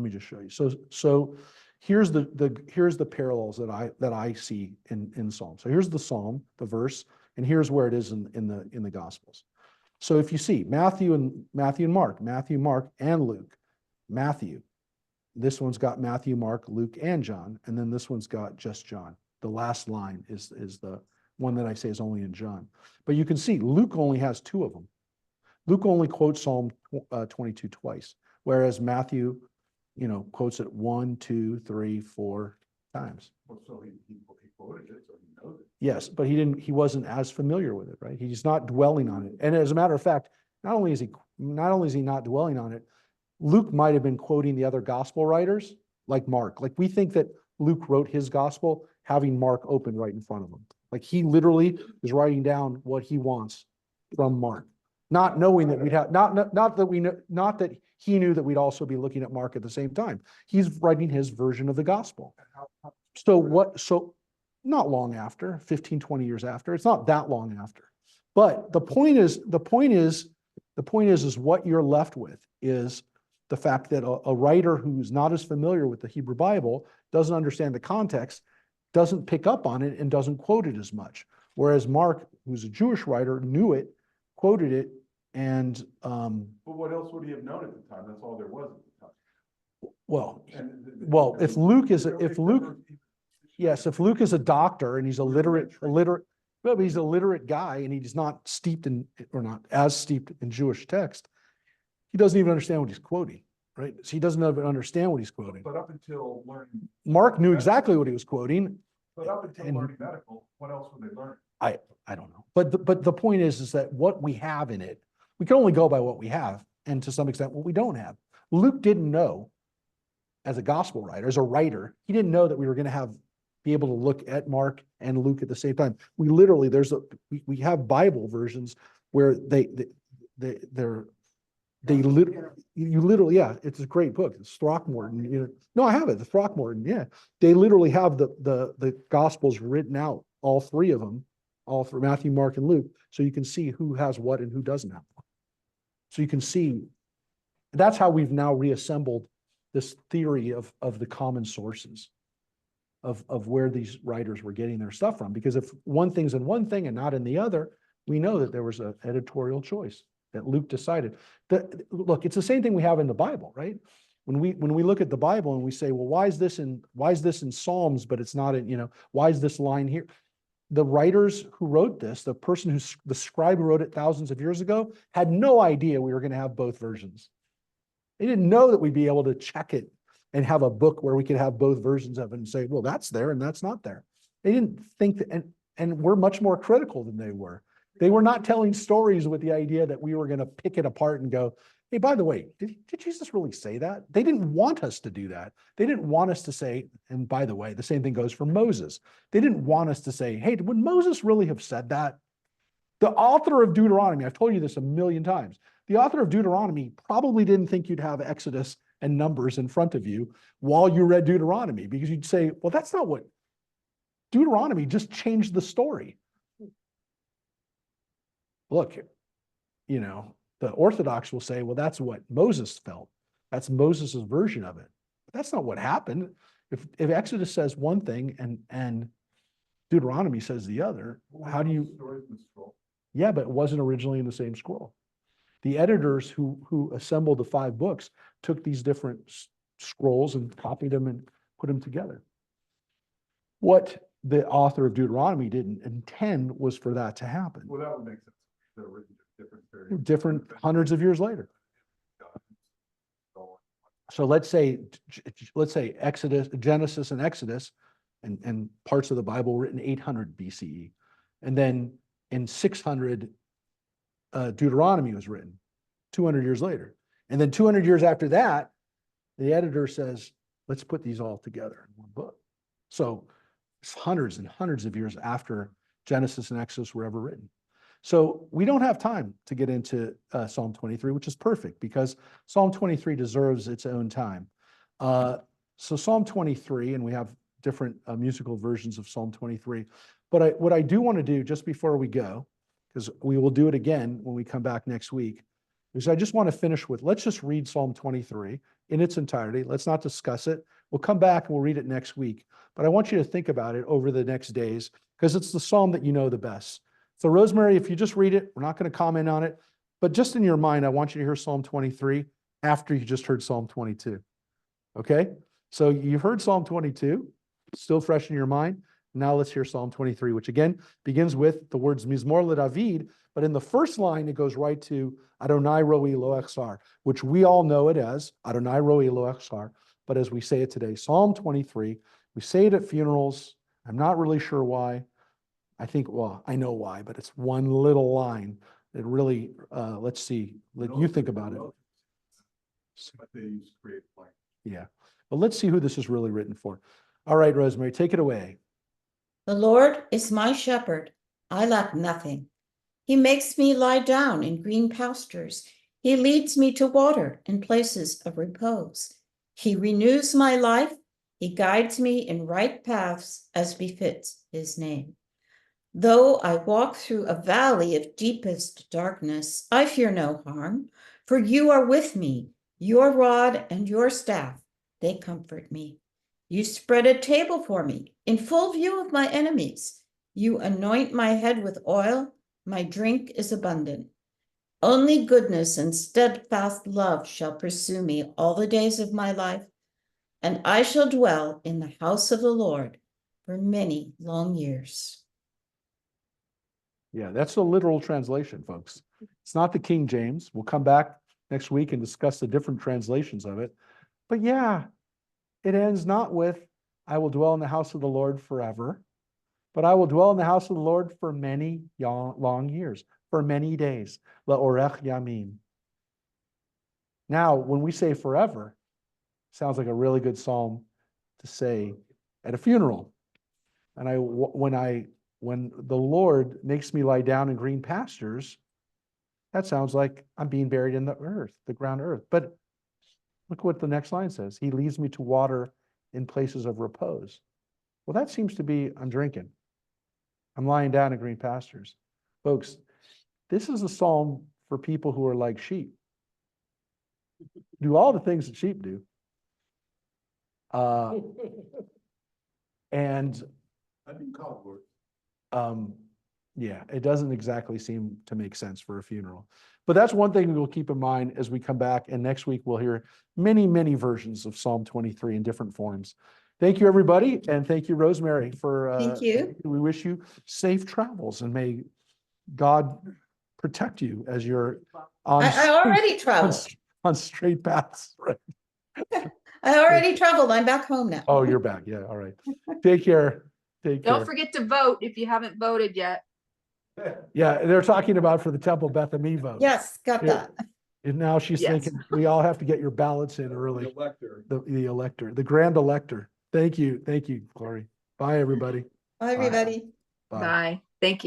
just show you. So here's the parallels that I see in Psalm. So here's the Psalm, the verse, and here's where it is in the Gospels. So if you see Matthew and Mark, and Luke, Matthew, this one's got Matthew, Mark, Luke, and John, and then this one's got just John. The last line is the one that I say is only in John. But you can see Luke only has two of them. Luke only quotes Psalm 22 twice, whereas Matthew, quotes it 1, 2, 3, 4 times. well, so he quoted it, so he knows it. Yes, but he wasn't as familiar with it, right? He's not dwelling on it. And as a matter of fact, not only is he not dwelling on it, Luke might have been quoting the other gospel writers, like Mark. Like we think that Luke wrote his gospel having Mark open right in front of him. Like he literally is writing down what he wants from Mark, not knowing that we'd have, not that we know, not that he knew that we'd also be looking at Mark at the same time. He's writing his version of the gospel. So not long after, 15, 20 years after, it's not that long after. But the point is what you're left with is the fact that a writer who's not as familiar with the Hebrew Bible, doesn't understand the context, doesn't pick up on it, and doesn't quote it as much. Whereas Mark, who's a Jewish writer, knew it, quoted it, and But what else would he have known at the time? That's all there was at the time. well, And if Luke is a doctor and he's but he's a literate guy and he's not steeped in, or not as steeped in Jewish text, he doesn't even understand what he's quoting, right? So he doesn't even understand what he's quoting. But up until learning. Mark knew exactly what he was quoting. But up until and- learning medical, what else would they learn? I don't know. But the point is that what we have in it, we can only go by what we have, and to some extent what we don't have. Luke didn't know, as a gospel writer, as a writer, he didn't know that we were going to be able to look at Mark and Luke at the same time. We literally, we have Bible versions where you literally, yeah, it's a great book. It's Throckmorton. No, I have it. The Throckmorton, yeah. They literally have the Gospels written out, all three of them, all for Matthew, Mark, and Luke, so you can see who has what and who doesn't have what. So you can see, that's how we've now reassembled this theory of the common sources of where these writers were getting their stuff from. Because if one thing's in one thing and not in the other, we know that there was an editorial choice that Luke decided. Look, it's the same thing we have in the Bible, right? When we look at the Bible and we say, well, why is this in Psalms, but it's not in, why is this line here? The writers who wrote this, the scribe who wrote it thousands of years ago, had no idea we were going to have both versions. They didn't know that we'd be able to check it and have a book where we could have both versions of it and say, well, that's there and that's not there. They didn't think that, and we're much more critical than they were. They were not telling stories with the idea that we were going to pick it apart and go, hey, by the way, did Jesus really say that? They didn't want us to do that. They didn't want us to say, and by the way, the same thing goes for Moses. They didn't want us to say, hey, would Moses really have said that? The author of Deuteronomy, I've told you this a million times, the author of Deuteronomy probably didn't think you'd have Exodus and Numbers in front of you while you read Deuteronomy, because you'd say, well, that's not what Deuteronomy just changed the story. Look, the Orthodox will say, well, that's what Moses felt. That's Moses' version of it. But that's not what happened. If Exodus says one thing and Deuteronomy says the other, how do you? Yeah, but it wasn't originally in the same scroll. The editors who assembled the 5 books took these different scrolls and copied them and put them together. What the author of Deuteronomy didn't intend was for that to happen. Well, that would make sense. They're written different periods. Different hundreds of years later. So let's say Exodus, Genesis and Exodus and parts of the Bible were written 800 BCE. And then in 600, Deuteronomy was written 200 years later. And then 200 years after that, the editor says, let's put these all together in one book. So it's hundreds and hundreds of years after Genesis and Exodus were ever written. So we don't have time to get into Psalm 23, which is perfect because Psalm 23 deserves its own time. So Psalm 23, and we have different musical versions of Psalm 23. But what I do want to do just before we go, because we will do it again when we come back next week, is I just want to finish with, let's just read Psalm 23 in its entirety. Let's not discuss it. We'll come back and we'll read it next week. But I want you to think about it over the next days because it's the psalm that you know the best. So Rosemary, if you just read it, we're not going to comment on it, but just in your mind, I want you to hear Psalm 23 after you just heard Psalm 22. Okay? So you've heard Psalm 22, still fresh in your mind. Now let's hear Psalm 23, which again begins with the words Mizmor LeDavid, but in the first line, it goes right to Adonai Roi Lo Echsar, which we all know it as Adonai Roi Lo Echsar, but as we say it today, Psalm 23, we say it at funerals. I'm not really sure why. I think, well, I know why, but it's one little line that really, let's see, let you think about it. But they use creative language. Yeah, but let's see who this is really written for. All right, Rosemary, take it away. The Lord is my shepherd. I lack nothing. He makes me lie down in green pastures. He leads me to water in places of repose. He renews my life. He guides me in right paths as befits his name. Though I walk through a valley of deepest darkness, I fear no harm, for you are with me. Your rod and your staff, they comfort me. You spread a table for me in full view of my enemies. You anoint my head with oil. My drink is abundant. Only goodness and steadfast love shall pursue me all the days of my life, and I shall dwell in the house of the Lord for many long years. Yeah, that's the literal translation, folks. It's not the King James. We'll come back next week and discuss the different translations of it. But yeah, it ends not with, I will dwell in the house of the Lord forever, but I will dwell in the house of the Lord for many long years, for many days. La'orech yamim. Now, when we say forever, sounds like a really good psalm to say at a funeral. And when the Lord makes me lie down in green pastures, that sounds like I'm being buried in the earth, the ground earth. But look what the next line says. He leads me to water in places of repose. Well, that seems to be, I'm drinking. I'm lying down in green pastures. Folks, this is a psalm for people who are like sheep. Do all the things that sheep do. And I've been called Lord. yeah, it doesn't exactly seem to make sense for a funeral. But that's one thing we'll keep in mind as we come back. And next week, we'll hear many, many versions of Psalm 23 in different forms. Thank you, everybody. And thank you, Rosemary, for Thank you. we wish you safe travels and may God protect you as you're on, I already on, traveled. on straight paths. Right? I already traveled. I'm back home now. Oh, you're back. Yeah. All right. Take care. Take care. Don't forget to vote if you haven't voted yet. Yeah, they're talking about for the Temple Beth Ami vote. Yes, got Yeah. that. And now she's Yes. thinking we all have to get your ballots in early. The elector. The elector, the grand elector. Thank you, Glory. Bye, everybody. Bye, everybody. Bye. Bye. Thank you.